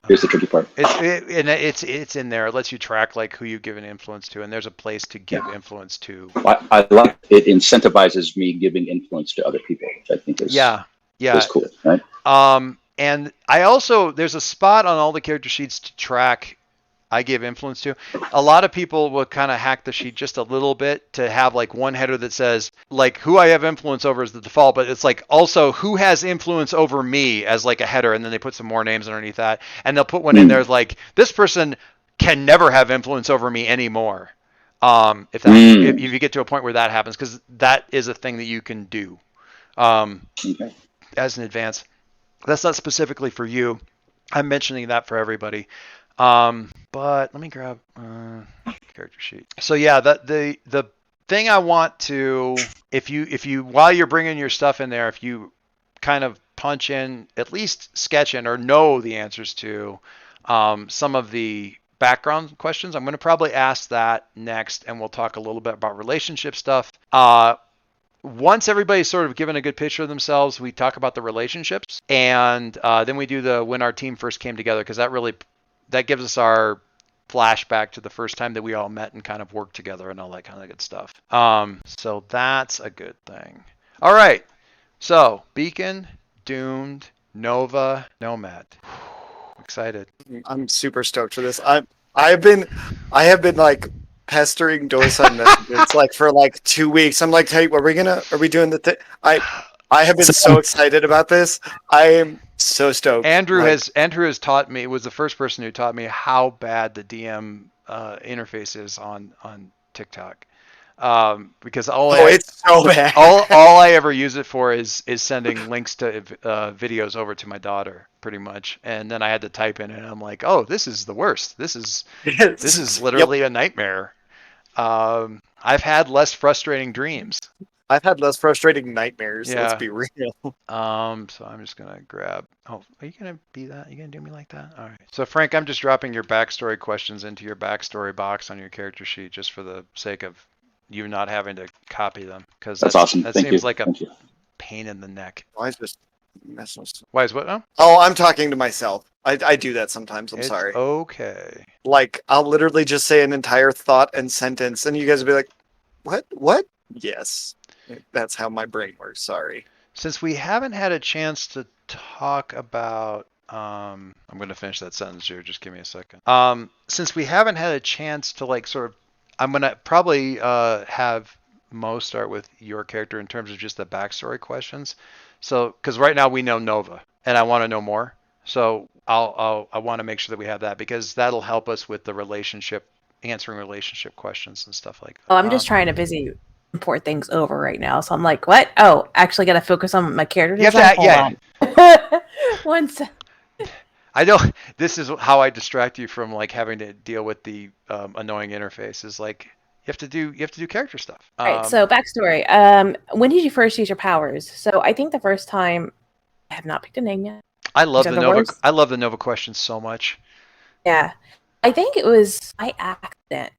Here's the tricky part. It's in there. It lets you track like who you've given influence to, and there's a place to give influence to. I like it. Incentivizes me giving influence to other people, which I think is is cool, right? And I also there's a spot on all the character sheets to track. I give influence to. A lot of people will kind of hack the sheet just a little bit to have like one header that says like who I have influence over is the default, but it's like also who has influence over me as like a header, and then they put some more names underneath that, and they'll put one in there like this person can never have influence over me anymore. If you get to a point where that happens, because that is a thing that you can do as an advance. That's not specifically for you. I'm mentioning that for everybody. But let me grab character sheet. So yeah, the thing I want to, if you while you're bringing your stuff in there, if you kind of punch in, at least sketch in or know the answers to some of the background questions, I'm going to probably ask that next, and we'll talk a little bit about relationship stuff. Once everybody's sort of given a good picture of themselves, we talk about the relationships, and then we do the when our team first came together, because that gives us our flashback to the first time that we all met and kind of worked together and all that kind of good stuff. So that's a good thing. All right. So Beacon, Doomed, Nova, Nomad. Excited. I'm super stoked for this. I have been like pestering Dosan messages like for like 2 weeks. I'm like, hey, are we doing the thing? I have been so excited about this. I am so stoked. Andrew has taught me, was the first person who taught me how bad the DM interface is on TikTok. Because it's so bad. all I ever use it for is sending links to videos over to my daughter, pretty much. And then I had to type in it, and I'm like, oh, this is the worst. This is literally a nightmare. I've had less frustrating dreams. I've had less frustrating nightmares. Yeah. Let's be real. So I'm just gonna grab. Oh, are you gonna be that? You gonna do me like that? All right. So Frank, I'm just dropping your backstory questions into your backstory box on your character sheet, just for the sake of you not having to copy them, because that's awesome. That Thank seems you. like a Thank you. pain in the neck. Why is this messing with stuff? Why is what now? Oh, I'm talking to myself. I do that sometimes. I'm sorry. Okay. Like I'll literally just say an entire thought and sentence, and you guys will be like, "What? What?" Yes. That's how my brain works. Sorry. Since we haven't had a chance to talk about, I'm going to finish that sentence here. Just give me a second. Since we haven't had a chance to like sort of, I'm going to probably have Mo start with your character in terms of just the backstory questions. So, because right now we know Nova, and I want to know more. So I want to make sure that we have that, because that'll help us with the answering relationship questions and stuff like that. Oh, I'm just trying to busy import things over right now, so I'm like, what? Oh, actually got to focus on my character design. Hold on. One sec. I know this is how I distract you from like having to deal with the annoying interface. Is like you have to do character stuff. All right. So backstory. When did you first use your powers? So I think the first time, I have not picked a name yet. I love the Nova. I love the Nova questions so much. Yeah, I think it was by accident.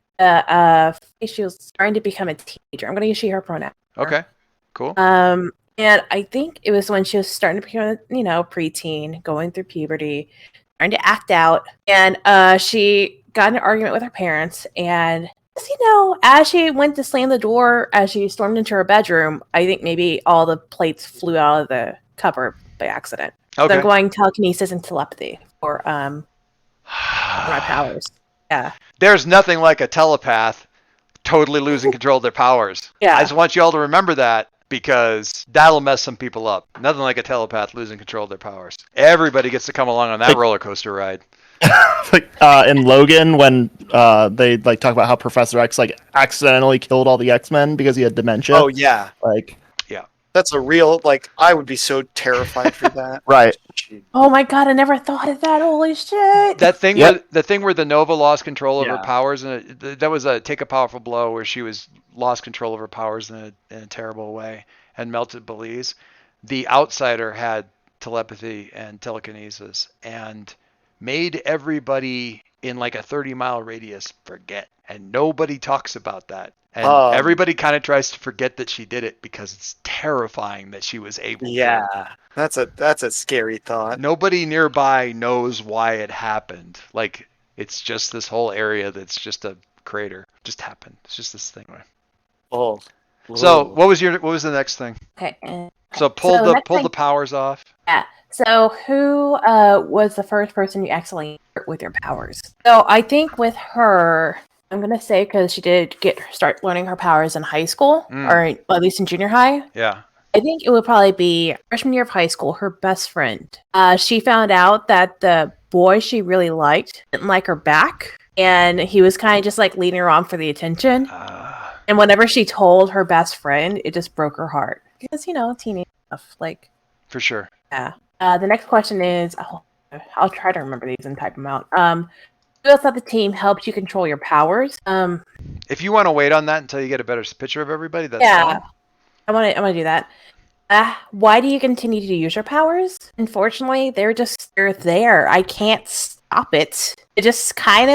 She was starting to become a teenager. I'm going to use she, her pronoun. Okay, cool. And I think it was when she was starting to become, preteen, going through puberty, trying to act out, and she got in an argument with her parents. And as she went to slam the door, as she stormed into her bedroom, I think maybe all the plates flew out of the cupboard by accident. Okay. So I'm going telekinesis and telepathy for my powers. Yeah. There's nothing like a telepath totally losing control of their powers. Yeah. I just want you all to remember that, because that'll mess some people up. Nothing like a telepath losing control of their powers. Everybody gets to come along on that roller coaster ride. Like in Logan, when they like talk about how Professor X like accidentally killed all the X-Men because he had dementia. Oh yeah. Like that's a real, like, I would be so terrified for that. Right. Oh my god, I never thought of that. Holy shit. That thing, the thing where the Nova lost control of her Yeah. powers, and that was a Take a Powerful Blow, where she lost control of her powers in a terrible way and melted Belize. The Outsider had telepathy and telekinesis and made everybody in like a 30-mile radius forget, and nobody talks about that. And Um, everybody kind of tries to forget that she did it because it's terrifying that she was able Yeah, to. that's a scary thought. Nobody nearby knows why it happened. Like, it's just this whole area that's just a crater. Just happened. It's just this thing. Oh, So Ooh. what was the next thing? Okay. So So pulled the the next pulled thing- the powers off. Yeah. So who was the first person you accidentally hurt with your powers? So I think with her, I'm gonna say because she did start learning her powers in high school, or at least in junior high. Yeah. I think it would probably be freshman year of high school. Her best friend. She found out that the boy she really liked didn't like her back, and he was kind of just like leading her on for the attention. And whenever she told her best friend, it just broke her heart because teenage stuff. Like, For sure. yeah. The next question is, I'll try to remember these and type them out. Who else on the team helps you control your powers? If you want to wait on that until you get a better picture of everybody, that's Yeah. fine. I want to do that. Why do you continue to use your powers? Unfortunately, they're there. I can't stop it. It's kind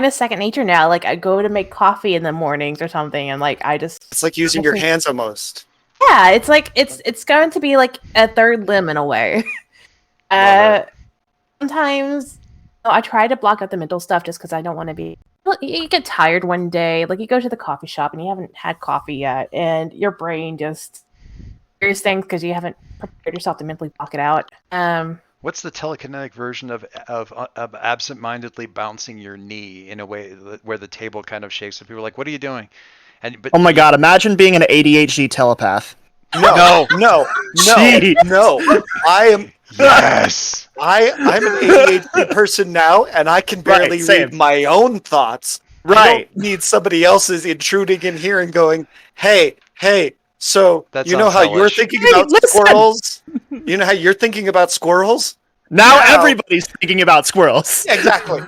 of second nature now. Like, I go to make coffee in the mornings or something, and like It's like using your hands almost. yeah, it's like it's going to be like a third limb in a way. Love it. Sometimes I try to block out the mental stuff just because I don't want to be. Well, you get tired one day, like you go to the coffee shop and you haven't had coffee yet, and your brain just hears things because you haven't prepared yourself to mentally block it out. What's the telekinetic version of absent-mindedly bouncing your knee in a way where the table kind of shakes? And people are like, "What are you doing?" But Oh my god! Imagine being an ADHD telepath. No, no, Gee. no. I am. yes. I'm an ADHD person now, and I can barely Right, same. read my own thoughts. I Right. don't need somebody else's intruding in here and going, "Hey, so That you know sounds how you're hellish. thinking Hey, about listen. squirrels? You know how you're thinking about squirrels? Now Now- everybody's thinking about squirrels. Exactly."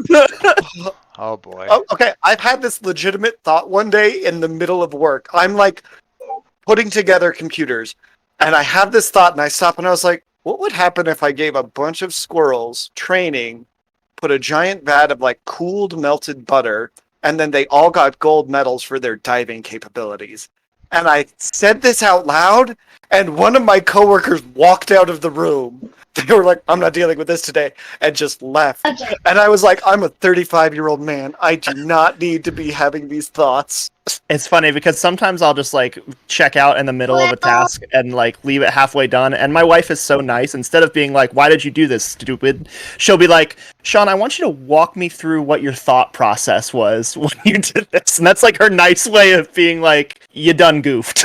Oh boy. Oh, okay, I've had this legitimate thought one day in the middle of work. I'm like putting together computers, and I have this thought, and I stop, and I was like, what would happen if I gave a bunch of squirrels training, put a giant vat of like cooled melted butter, and then they all got gold medals for their diving capabilities? And I said this out loud, and one of my coworkers walked out of the room. They were like, I'm not dealing with this today, and just left. And I was like, I'm a 35-year-old man. I do not need to be having these thoughts. It's funny because sometimes I'll just like check out in the middle of a task and like leave it halfway done. And my wife is so nice. Instead of being like, "Why did you do this, stupid?" she'll be like, "Sean, I want you to walk me through what your thought process was when you did this." And that's like her nice way of being like, "You done goofed."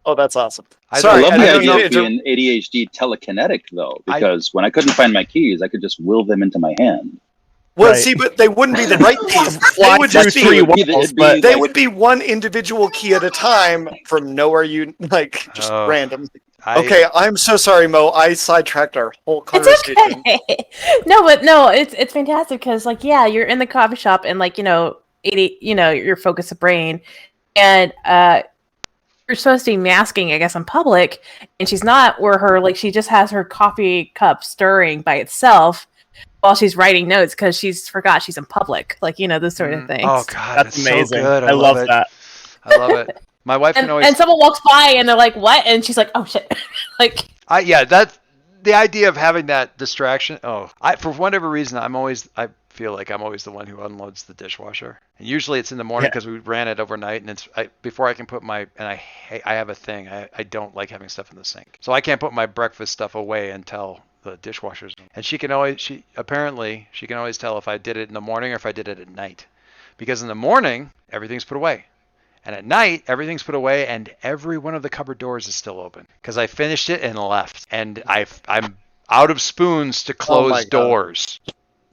Oh, that's awesome. I Sorry, I love don't the know idea if of being ADHD telekinetic, though, because when I couldn't find my keys, I could just will them into my hand. Well, Right. see, but they wouldn't be the right keys. They Fly would through just be, three It'd be the- walls, it'd be but they like- would be one individual key at a time from nowhere you like just Oh. random. I- Okay, I'm so sorry, Mo. I sidetracked our whole It's conversation. okay. No, it's fantastic because like you're in the coffee shop and like you're focused the brain, and you're supposed to be masking, I guess, in public, and she's not. Where she just has her coffee cup stirring by itself while she's writing notes because she's forgot she's in public, those sort of things. Oh god, that's amazing. So good. I love it. that. I love it. My wife can always. And someone walks by and they're like, "What?" And she's like, "Oh shit!" Like, That's the idea of having that distraction. For whatever reason, I feel like I'm always the one who unloads the dishwasher, and usually it's in the morning Yeah. because we ran it overnight, and before I can put I have a thing. I don't like having stuff in the sink, so I can't put my breakfast stuff away until the dishwasher's. And she can always tell if I did it in the morning or if I did it at night, because in the morning everything's put away. And at night, everything's put away, and every one of the cupboard doors is still open because I finished it and left, and I'm out of spoons to close my God. doors.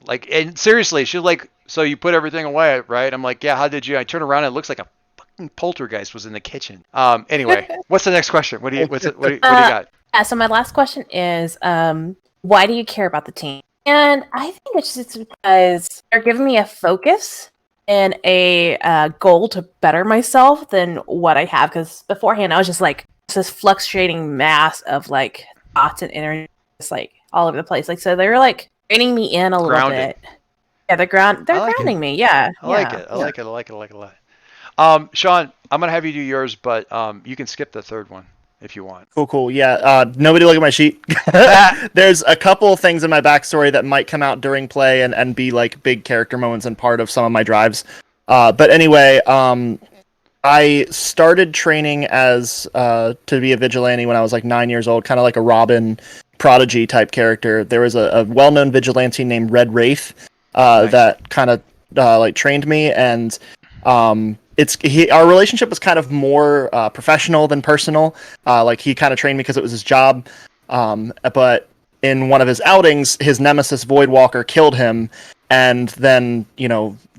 Like, and seriously, she's like, "So you put everything away, right?" I'm like, "Yeah." How did you? I turn around and it looks like a fucking poltergeist was in the kitchen. Anyway, what's the next question? What do you got? yeah. So my last question is, why do you care about the team? And I think it's just because they're giving me a focus and a goal to better myself than what I have. Because beforehand, I was just like this fluctuating mass of like thoughts and energy, just like all over the place. Like, so they were like reining me in a little Grounded. bit. Yeah, they're grounding me. Yeah. I like yeah. it. I like it a lot. Sean, I'm gonna have you do yours, but you can skip the third one if you want. Cool. Yeah. Nobody look at my sheet. There's a couple of things in my backstory that might come out during play and be like big character moments and part of some of my drives. But anyway, I started training as to be a vigilante when I was like 9 years old, kind of like a Robin Prodigy type character. There was a well-known vigilante named Red Wraith Nice. that kind of like trained me, and our relationship was kind of more professional than personal. Like he kind of trained me because it was his job, but in one of his outings, his nemesis Voidwalker killed him, and then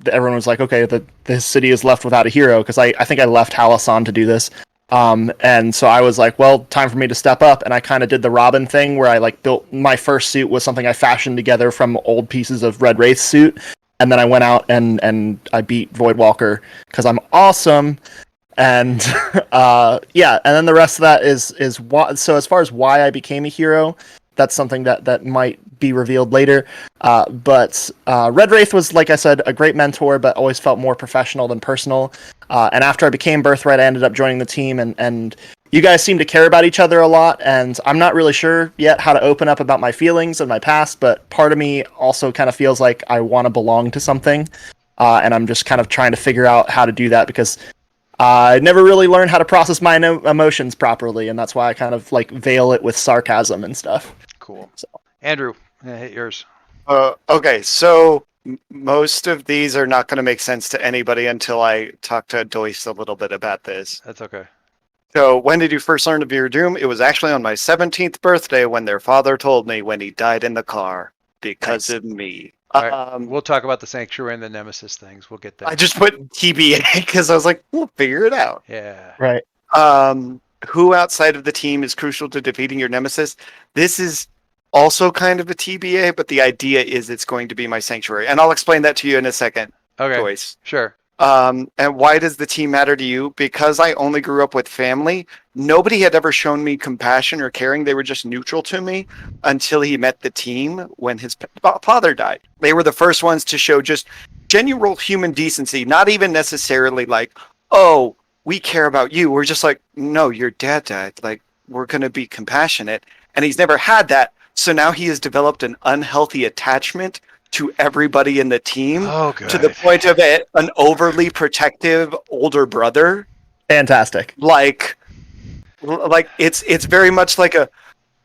everyone was like, okay, the city is left without a hero, because I think I left Halasan to do this. And so I was like, well, time for me to step up, and I kind of did the Robin thing where I like built my first suit was something I fashioned together from old pieces of Red Wraith's suit, and then I went out and I beat Voidwalker because I'm awesome. And yeah, and then the rest of that is why. So as far as why I became a hero, that's something that might be revealed later. But Red Wraith was, like I said, a great mentor, but always felt more professional than personal. And after I became Birthright, I ended up joining the team, and you guys seem to care about each other a lot, and I'm not really sure yet how to open up about my feelings and my past, but part of me also kind of feels like I want to belong to something, and I'm just kind of trying to figure out how to do that, because I never really learned how to process my emotions properly, and that's why I kind of like veil it with sarcasm and stuff. Cool. So. Andrew, hit yours. Okay, so most of these are not going to make sense to anybody until I talk to Doyce a little bit about this. That's okay. So, when did you first learn of your doom? It was actually on my 17th birthday when their father told me when he died in the car because of me. All right, we'll talk about the Sanctuary and the Nemesis things. We'll get there. I just put TBA because I was like, we'll figure it out. Yeah. Right. Who outside of the team is crucial to defeating your nemesis? This is also kind of a TBA, but the idea is it's going to be my Sanctuary. And I'll explain that to you in a second, Okay. Doyce. Sure. And why does the team matter to you? Because I only grew up with family. Nobody had ever shown me compassion or caring. They were just neutral to me until he met the team when his father died. They were the first ones to show just genuine human decency, not even necessarily like, oh, we care about you. We're just like, no, your dad died. Like, we're going to be compassionate. And he's never had that. So now he has developed an unhealthy attachment to everybody in the team, to the point of it, an overly protective older brother. Fantastic. Like it's very much like a,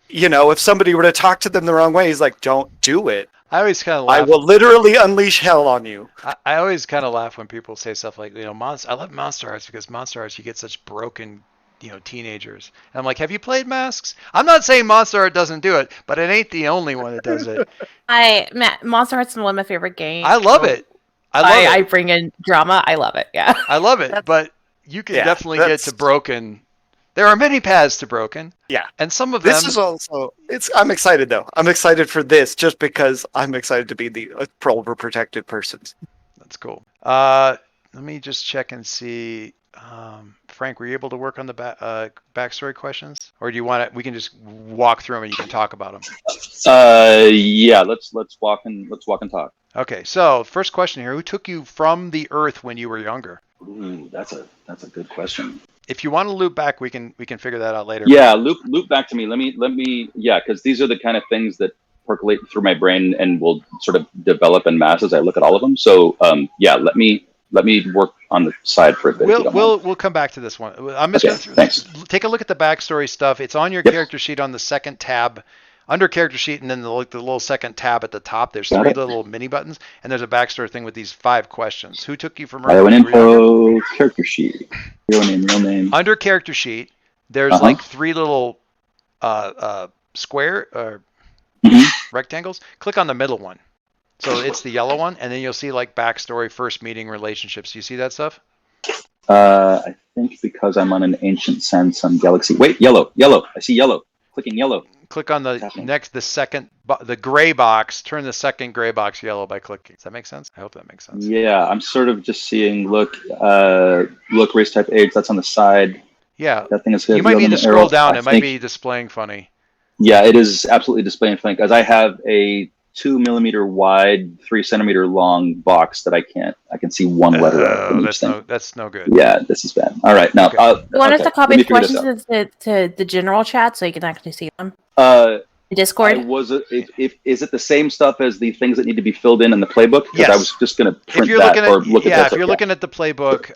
if somebody were to talk to them the wrong way, he's like, don't do it. I always kind of I laugh. will literally unleash hell on you. I always kind of laugh when people say stuff like, I love Monster Hearts because Monster Hearts, you get such broken, teenagers. And I'm like, have you played Masks? I'm not saying Monster Heart doesn't do it, but it ain't the only one that does it. Monster Hearts is one of my favorite games. I love it. I bring in drama. I love it. Yeah. I love it, but you can definitely get to broken. There are many paths to broken. Yeah. And some of them. This is also, I'm excited though. I'm excited for this just because I'm excited to be the overprotected person. That's cool. Let me just check and see. Frank, were you able to work on the backstory questions, or do you want it? We can just walk through them and you can talk about them. Yeah, let's walk and talk. Okay, so first question here: who took you from the Earth when you were younger? Ooh, that's a good question. If you want to loop back, we can figure that out later. Yeah, loop back to me. Let me. Yeah, because these are the kind of things that percolate through my brain and will sort of develop en masse as I look at all of them. So yeah, let me work on the side for a bit. We'll come back to this one. I'm just going to take a look at the backstory stuff. It's on your character sheet on the second tab, under character sheet, and then the little second tab at the top. There's three little mini buttons, and there's a backstory thing with these 5 questions. Who took you from Earth? Bio and info, character sheet, real name. Under character sheet, there's like 3 little square or rectangles. Click on the middle one. So it's the yellow one, and then you'll see like backstory, first meeting, relationships. Do you see that stuff? I think because I'm on an ancient Samsung Galaxy. Wait, yellow. I see yellow. Clicking yellow. Click on the gray box. Turn the second gray box yellow by clicking. Does that make sense? I hope that makes sense. Yeah, I'm sort of just seeing look, race type age. That's on the side. Yeah. That thing is. You might need to scroll down. It might be displaying funny. Yeah, it is absolutely displaying funny because I have a 2mm wide, 3cm long box that I can see one letter out from each thing. That's no good. Yeah, this is bad. All right, now Okay. You want us to let copy me the figure this questions to the general chat so you can actually see them? out. Discord. Is it the same stuff as the things that need to be filled in the playbook? Because I was just going to print that or look at that. If you're looking at the playbook,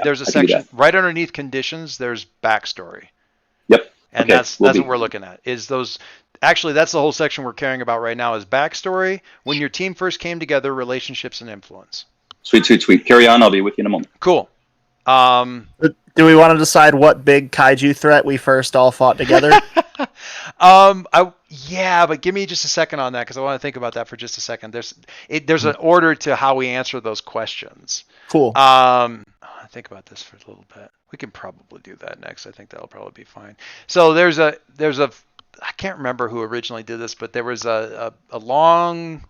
there's a section right underneath conditions. There's backstory. Yep. And that's what we're looking at. Is those actually that's the whole section we're caring about right now is backstory. When your team first came together, relationships and influence. Sweet. Carry on. I'll be with you in a moment. Cool. Do we want to decide what big kaiju threat we first all fought together? But give me just a second on that because I want to think about that for just a second. There's an order to how we answer those questions. Cool. Think about this for a little bit. We can probably do that next. I think that'll probably be fine. So there's a I can't remember who originally did this, but there was a long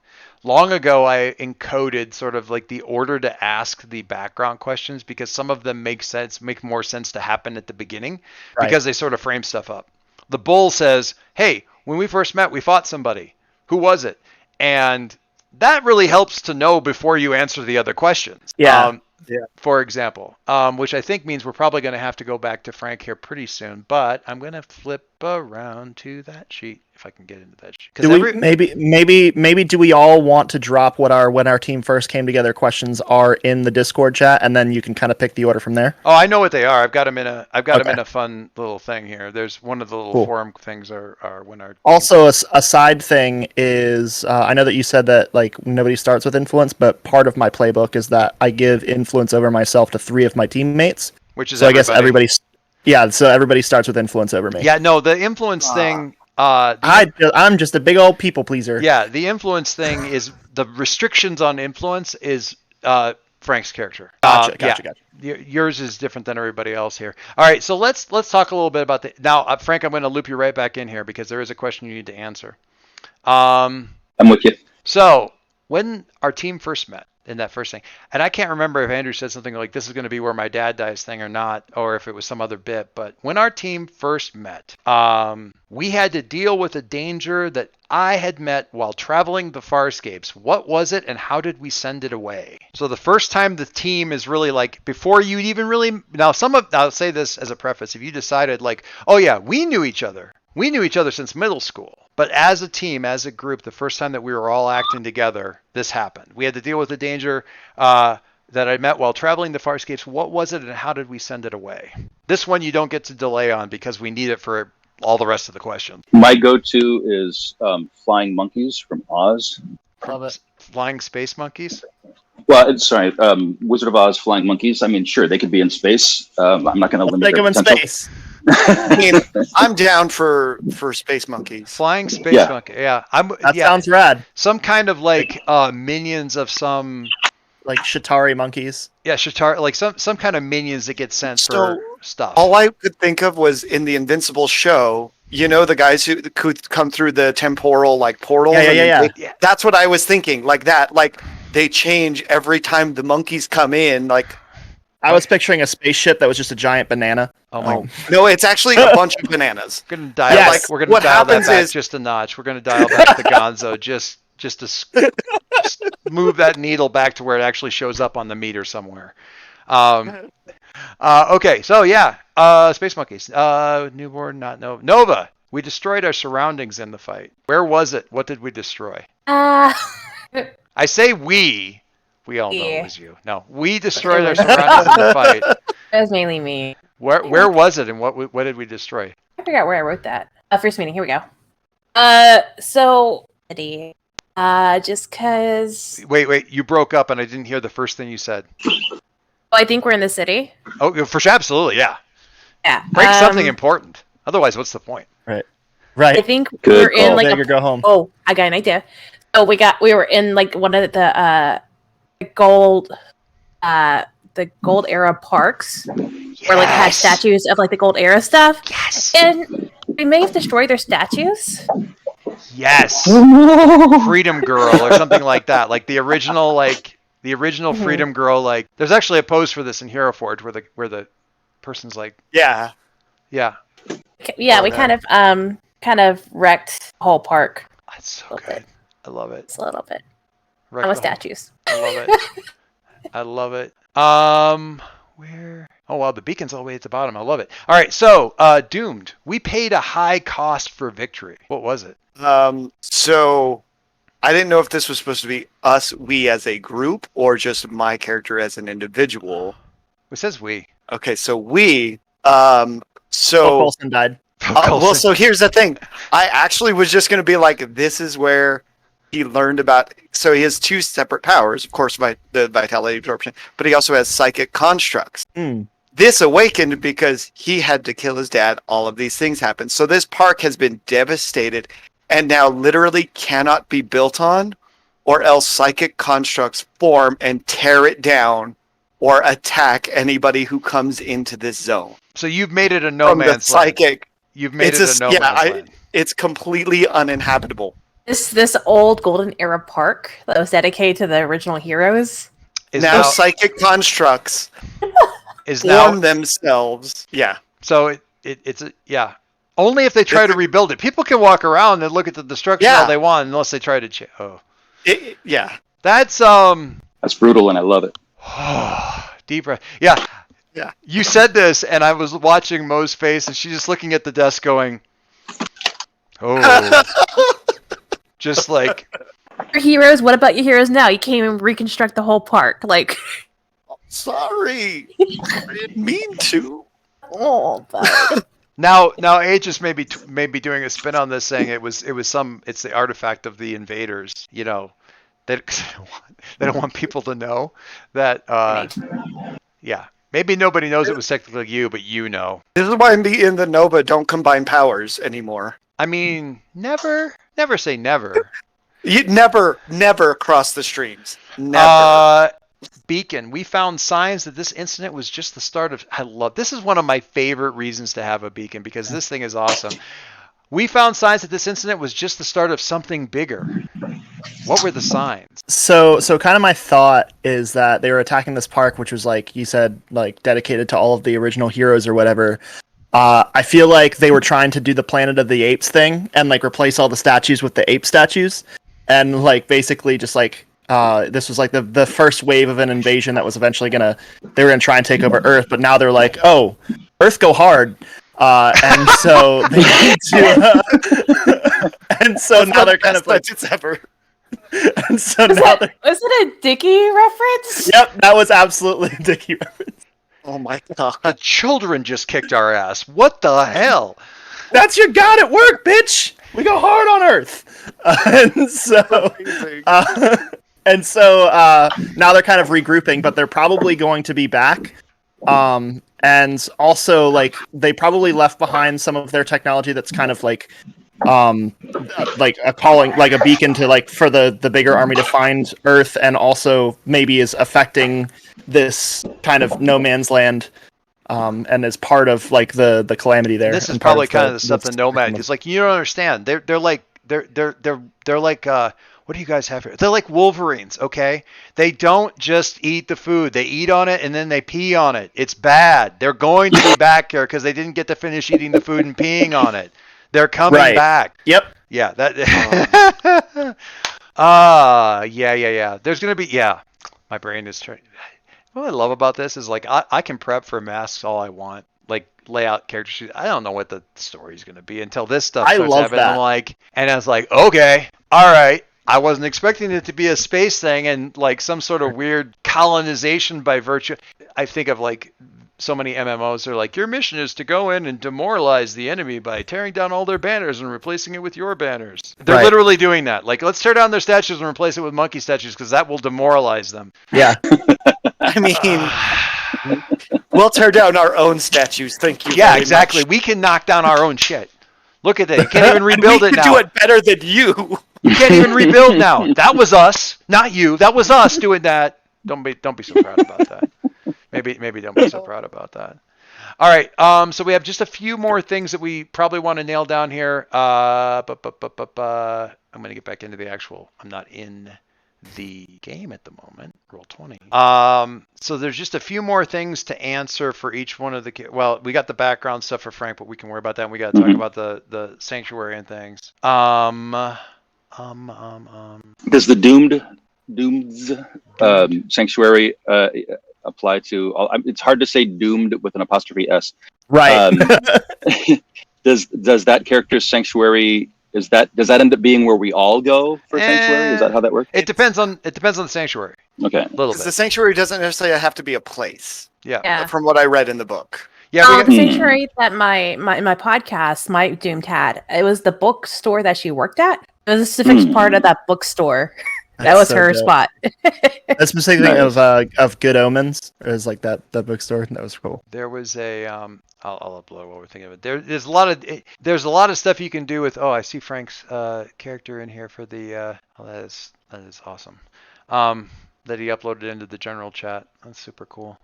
ago I encoded sort of like the order to ask the background questions because some of them make more sense to happen at the beginning because they sort of frame stuff up. The bull says, hey, when we first met, we fought somebody. Who was it? And that really helps to know before you answer the other questions. Yeah. For example, which I think means we're probably going to have to go back to Frank here pretty soon, but I'm going to flip around to that sheet if I can get into that sheet. Maybe do we all want to drop when our team first came together questions are in the Discord chat, and then you can kind of pick the order from there? Oh, I know what they are. I've got them in a fun little thing here. There's one of the little forum things are when our also a side thing is I know that you said that like nobody starts with influence, but part of my playbook is that I give influence over myself to 3 of my teammates. Which is so I guess everybody's so everybody starts with influence over me. Yeah, no, the influence thing. I'm just a big old people pleaser. Yeah, the influence thing is the restrictions on influence is Frank's character. Gotcha. Yours is different than everybody else here. All right, so let's talk a little bit about now, Frank. I'm going to loop you right back in here because there is a question you need to answer. I'm with you. So when our team first met. In that first thing. And I can't remember if Andrew said something like this is going to be where my dad dies thing or not, or if it was some other bit. But when our team first met, we had to deal with a danger that I had met while traveling the Farscapes. What was it and how did we send it away? So the first time the team is really like, before you even really, I'll say this as a preface. If you decided like, oh yeah, we knew each other. We knew each other since middle school. But as a team, as a group, the first time that we were all acting together, this happened. We had to deal with the danger that I met while traveling the Farscapes. What was it and how did we send it away? This one you don't get to delay on because we need it for all the rest of the questions. My go-to is flying monkeys from Oz. Love it. Flying space monkeys? Well, sorry, Wizard of Oz flying monkeys. I mean, sure, they could be in space. I'm not going to limit Take their them in potential. space. I mean, I'm down for space monkeys. Flying space monkey. Yeah, That sounds rad. Some kind of like minions of some like Shatari monkeys. Yeah, Shatari, like some kind of minions that get sent for stuff. All I could think of was in the Invincible show. You know, the guys who could come through the temporal like portals. Yeah. That's what I was thinking. Like that. Like they change every time the monkeys come in. Like. I was picturing a spaceship that was just a giant banana. Oh. No, it's actually a bunch of bananas. We're gonna dial that back just a notch. We're gonna dial back the Gonzo just to move that needle back to where it actually shows up on the meter somewhere. Okay, so space monkeys. Newborn, Nova. We destroyed our surroundings in the fight. Where was it? What did we destroy? I say we. We all know it was you. No, we destroyed our surroundings in the fight. That was mainly me. Where was it, and what did we destroy? I forgot where I wrote that. First meeting. Here we go. So just cause. Wait. You broke up, and I didn't hear the first thing you said. I think we're in the city. Oh, for sure, absolutely, yeah. Yeah. Break something important. Otherwise, what's the point? Right. I think we're in like go home. Oh, I got an idea. So we were in like one of the gold era parks where like had statues of like the gold era stuff. Yes. And we may have destroyed their statues. Yes. Freedom Girl or something like that. Like the original Freedom Girl, like there's actually a pose for this in Hero Forge where the person's like Yeah. We kind of wrecked the whole park. That's so good. I love it. It's a little bit. Wreck I'm with the whole- statues. I love it. I love it. Where? Oh wow, the beacon's all the way at the bottom. I love it. All right, so Doomed. We paid a high cost for victory. What was it? So I didn't know if this was supposed to be we as a group, or just my character as an individual. It says we. Okay, so we. Phil Coulson died. Well, so here's the thing. I actually was just going to be like, this is where he learned about. So he has two separate powers, of course, the vitality absorption, but he also has psychic constructs. This awakened because he had to kill his dad. All of these things happened. So this park has been devastated and now literally cannot be built on, or else psychic constructs form and tear it down or attack anybody who comes into this zone. So you've made it a no From the man's land. psychic. You've made it a no man's land. It's completely uninhabitable. This old golden era park that was dedicated to the original heroes. Now psychic constructs form themselves. Yeah. So it's only if they try to rebuild it. People can walk around and look at the destruction all they want, unless they try to. That's brutal, and I love it. Deep breath. Yeah. Yeah. You said this, and I was watching Mo's face, and she's just looking at the desk, going, "Oh." Just like your heroes. What about your heroes now? You can't even reconstruct the whole park. Like, sorry, I didn't mean to. Oh, but now Aegis may be doing a spin on this, saying it's the artifact of the invaders. You know, they don't want people to know that. Yeah, maybe nobody knows it was technically you, but you know. This is why me and the Nova don't combine powers anymore. I mean, never say never. You never cross the streams. Never. Beacon, we found signs that this incident was just the start of. This is one of my favorite reasons to have a beacon, because this thing is awesome. We found signs that this incident was just the start of something bigger. What were the signs? So kind of my thought is that they were attacking this park, which was, like you said, like dedicated to all of the original heroes or whatever. I feel like they were trying to do the Planet of the Apes thing and like replace all the statues with the ape statues, and like basically just like this was like the first wave of an invasion that was eventually they were gonna try and take over Earth, but now they're like, oh, Earth go hard, and so they need to, and so now they're kind of like it's ever. And so now was it a Dickie reference? Yep, that was absolutely a Dickie reference. Oh my god. The children just kicked our ass. What the hell? That's your god at work, bitch! We go hard on Earth! And so now they're kind of regrouping, but they're probably going to be back. And also, like, they probably left behind some of their technology that's kind of like a calling, like a beacon to, like, for the bigger army to find Earth, and also maybe is affecting this kind of no man's land, and is part of like the calamity there. This is probably kind of the stuff the Nomad is like. You don't understand. They're like what do you guys have here? They're like Wolverines, okay? They don't just eat the food. They eat on it and then they pee on it. It's bad. They're going to be back here because they didn't get to finish eating the food and peeing on it. They're coming back. Yep. Yeah. That. Yeah. There's gonna be My brain is trying. What I love about this is like I can prep for masks all I want, like lay out character sheets. I don't know what the story's gonna be until this stuff starts happening. That. I'm like, and I was like, okay, all right. I wasn't expecting it to be a space thing and like some sort of weird colonization by virtue. I think of like so many MMOs are like, your mission is to go in and demoralize the enemy by tearing down all their banners and replacing it with your banners. They're literally doing that. Like, let's tear down their statues and replace it with monkey statues because that will demoralize them. Yeah. I mean, we'll tear down our own statues. Thank you. Yeah, exactly. Much. We can knock down our own shit. Look at that. You can't even rebuild it now. We can do it better than you. You can't even rebuild now. That was us, not you. That was us doing that. Don't be so proud about that. Maybe don't be so proud about that. All right. So we have just a few more things that we probably want to nail down here. I'm going to get back into the actual. I'm not in the game at the moment. Roll20. So there's just a few more things to answer for each one of the. Well, we got the background stuff for Frank, but we can worry about that. And we got to talk about the sanctuary and things. Does the Doomed's Sanctuary apply to all? It's hard to say doomed with an apostrophe S. Right. Does that character's Sanctuary, does that end up being where we all go for Sanctuary? Is that how that works? It depends on the Sanctuary. Okay. A little The bit. Sanctuary doesn't necessarily have to be a place. Yeah. From what I read in the book. Yeah. The Sanctuary that my podcast, my Doomed had, it was the bookstore that she worked at. It was a specific part of that bookstore. That That's was so her dope. spot. A specific thing Nice. of Good Omens, or is like that bookstore. That was cool. There was a I'll upload what we're thinking of it. There's a lot of stuff you can do with. Oh, I see Frank's character in here for the. That is awesome. That he uploaded into the general chat. That's super cool.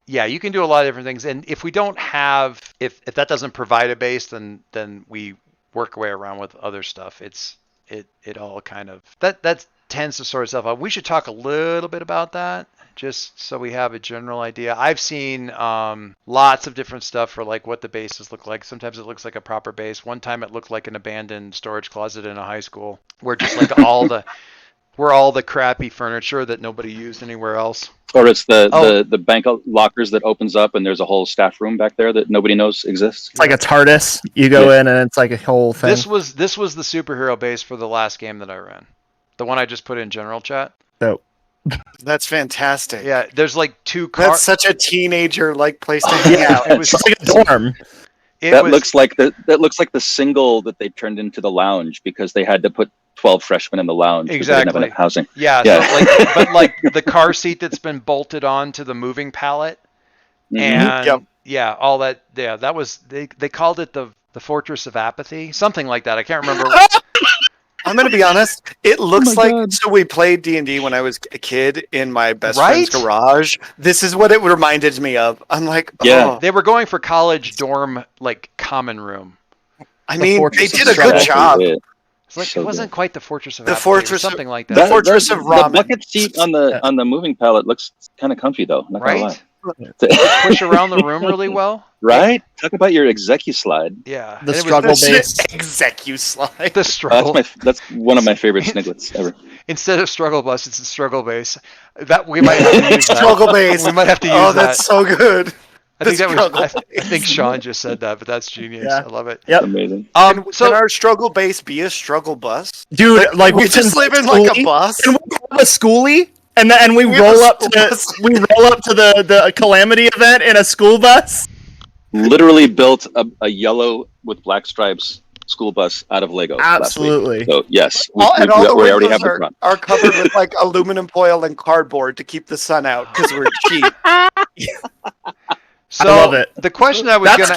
Yeah, you can do a lot of different things, and if we don't have, if that doesn't provide a base, then we work our way around with other stuff. It all kind of that tends to sort itself out. We should talk a little bit about that, just so we have a general idea. I've seen lots of different stuff for like what the bases look like. Sometimes it looks like a proper base. One time it looked like an abandoned storage closet in a high school, where just like all the crappy furniture that nobody used anywhere else. Or it's the bank lockers that opens up and there's a whole staff room back there that nobody knows exists. It's like a TARDIS. You go in and it's like a whole thing. This was the superhero base for the last game that I ran. The one I just put in general chat. Dope. That's fantastic. Yeah, there's like two cars. That's such a teenager-like place to hang out. It was It's like a dorm. Looks like the single that they turned into the lounge because they had to put 12 freshmen in the lounge because they didn't have Exactly. enough housing. Yeah, Yeah. So but like the car seat that's been bolted on to the moving pallet, Mhm. and Yep. yeah, all that. Yeah, that was they called it the Fortress of Apathy, something like that. I can't remember. I'm gonna be honest. It looks my like God. so we played D&D when I was a kid in my best Right? friend's garage. This is what it reminded me of. I'm like, Yeah. oh. They were going for college dorm like common room. I The mean, they Fortress did of a good Struggle. job. Yeah. It's like So it wasn't quite the Fortress of The Apathy. Fortress It was of- something like The that. Fortress of The Ramen. bucket seat on the moving pallet looks kind of comfy though. Not gonna Right? lie. Push around the room really well. Right? Talk about your execu slide. Yeah. The And it was struggle base. Execu slide. The struggle. That's one of my favorite sniglets ever. Instead of struggle bus, it's a struggle base. That we might have to use that. Struggle base. We might have to use Oh, that. that's so good. I think the that was. struggle I think Sean just said that, but that's genius. Yeah. I love it. Yep. Amazing. Can So our struggle base be a struggle bus? Dude, like we just live in like a bus. Can we have a schoolie? And we We have roll a up school to bus. the Calamity event in a school bus. Literally built a yellow with black stripes school bus out of Lego. last week. Absolutely. So yes, we And all the already have windows the are, front. are covered with like aluminum foil and cardboard to keep the sun out because we're cheap. So love it. the question I was That's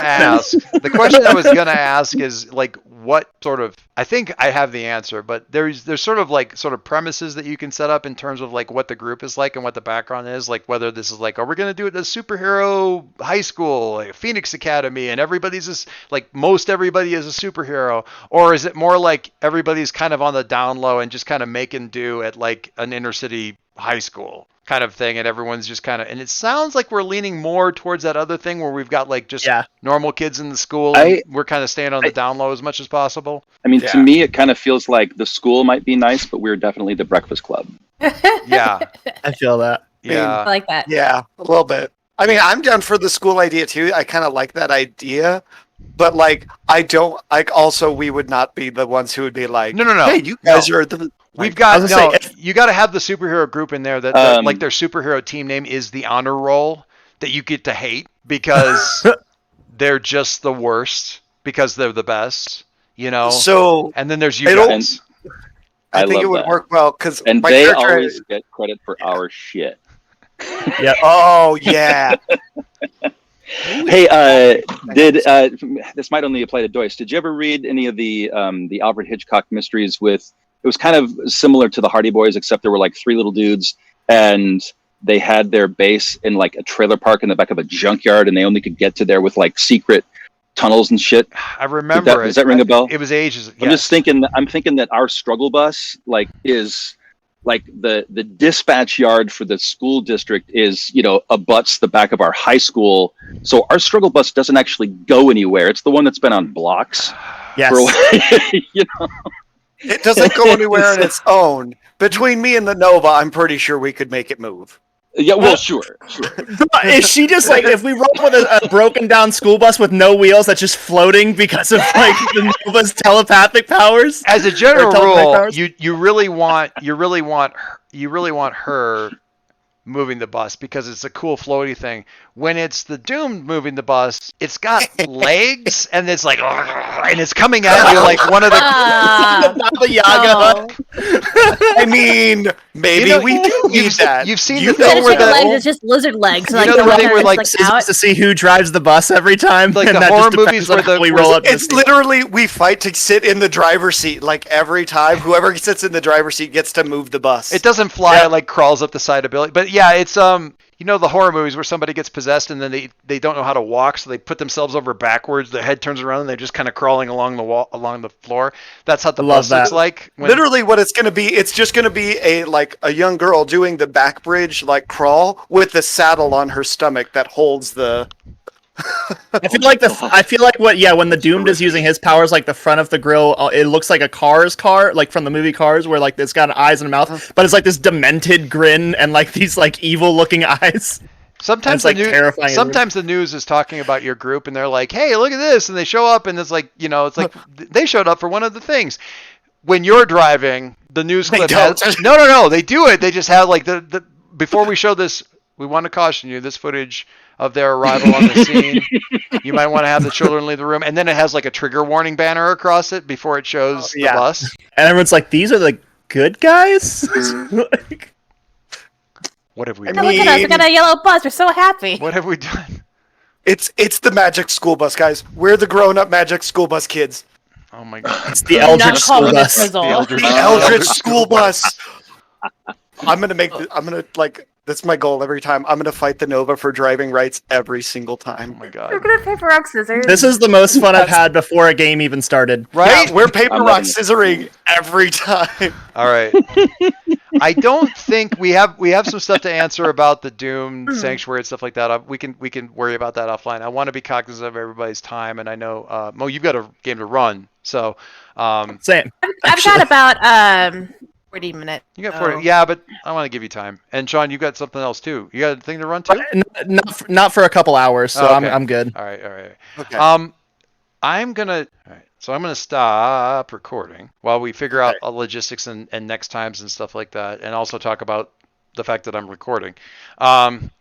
gonna ask, is like what sort of, I think I have the answer, but there's sort of premises that you can set up in terms of like what the group is like and what the background is, like whether this is like, are we gonna do it at a superhero high school, like Phoenix Academy, and everybody's just like most everybody is a superhero, or is it more like everybody's kind of on the down low and just kind of making do at like an inner city high school kind of thing, and everyone's just kind of, and it sounds like we're leaning more towards that other thing where we've got like just normal kids in the school and we're kind of staying on the down low as much as possible. I mean, Yeah. to me, it kind of feels like the school might be nice, but we're definitely the Breakfast Club. Yeah. I feel that. I Yeah. like that. Yeah, a little bit. I mean, I'm down for the school idea too. I kind of like that idea, but like, I don't like. Also, we would not be the ones who would be like, No. hey, you guys are the. We've like, got, I was gonna say, you got to have the superhero group in there that like their superhero team name is the honor roll that you get to hate because they're just the worst because they're the best, you know? So And then there's you It'll- guys. I I think it love would that. work well because And they always get credit for our shit. Oh yeah. Hey, this might only apply to Doyce. Did you ever read any of the Alfred Hitchcock mysteries with? It was kind of similar to the Hardy Boys, except there were like three little dudes, and they had their base in like a trailer park in the back of a junkyard, and they only could get to there with like secret tunnels and shit. I remember it. Does that ring a bell? It was ages. I'm just thinking. I'm thinking that our struggle bus like is like the dispatch yard for the school district is, you know, abuts the back of our high school. So our struggle bus doesn't actually go anywhere. It's the one that's been on blocks Yes. for a while. You know? It doesn't go anywhere on its own. Between me and the Nova, I'm pretty sure we could make it move. Yeah, well, sure. Is she just like, if we roll with a broken down school bus with no wheels that's just floating because of like the Nova's telepathic powers? As a general Or telepathic rule, powers? you really want her moving the bus because it's a cool floaty thing. When it's the Doom moving the bus, it's got legs and it's like, and it's coming at you like one of the. Baba Yaga. I mean, maybe You know, we do need that. You've seen You the know thing Instead of where chicken the legs, it's just lizard legs. You Like know the the thing leather where, is, like, out. Supposed to see who drives the bus every time. Like and the that horror just movies depends where on how the- we roll up. It's literally we fight to sit in the driver's seat. Like every time, whoever sits in the driver's seat gets to move the bus. it doesn't fly, Yeah. it like crawls up the side of Billy. But yeah, it's you know the horror movies where somebody gets possessed and then they don't know how to walk, so they put themselves over backwards. The head turns around and they're just kind of crawling along the wall, along the floor. That's how the Love bus looks that. like. When, Literally, what it's gonna be, it's just gonna be a young girl doing the back bridge like crawl with the saddle on her stomach that holds the. I feel like when the Doomed is using his powers, like the front of the grill, it looks like a Cars car, like from the movie Cars, where like it's got eyes and a mouth, but it's like this demented grin and like these like evil looking eyes. Sometimes It's, like, the news, terrifying. sometimes the news is talking about your group and they're like, "Hey, look at this," and they show up and it's like, it's like they showed up for one of the things. When you're driving, the news They clip don't. has no, they do it. They just have like the before we show this, we want to caution you. This footage of their arrival on the scene, you might want to have the children leave the room, and then it has like a trigger warning banner across it before it shows the yeah. bus. And everyone's like, "These are the good guys." Like, What have we I done? Look at us! We got a yellow bus. We're so happy. What have we done? It's the magic school bus, guys. We're the grown-up magic school bus kids. Oh my god! it's the Do not Eldritch call school me bus. Frizzle. The Eldritch- The Eldritch school bus. I'm gonna like. That's my goal every time. I'm gonna fight the Nova for driving rights every single Oh time. my We're god! gonna paper rock scissors. This is the most fun I've had before a game even started. Right? Yeah, we're paper I'm rock loving it. scissoring every time. All right. I don't think we have some stuff to answer about the Doom Sanctuary and stuff like that. We can worry about that offline. I want to be cognizant of everybody's time, and I know Mo, you've got a game to run, so Same. I've got about 40 minutes. you got Oh. 40. Yeah, but I want to give you time. And Sean, you got something else too. You got a thing to run too. Not for a couple hours, so Oh, okay. I'm good. All right. Okay. I'm gonna stop recording while we figure out logistics and next times and stuff like that, and also talk about the fact that I'm recording.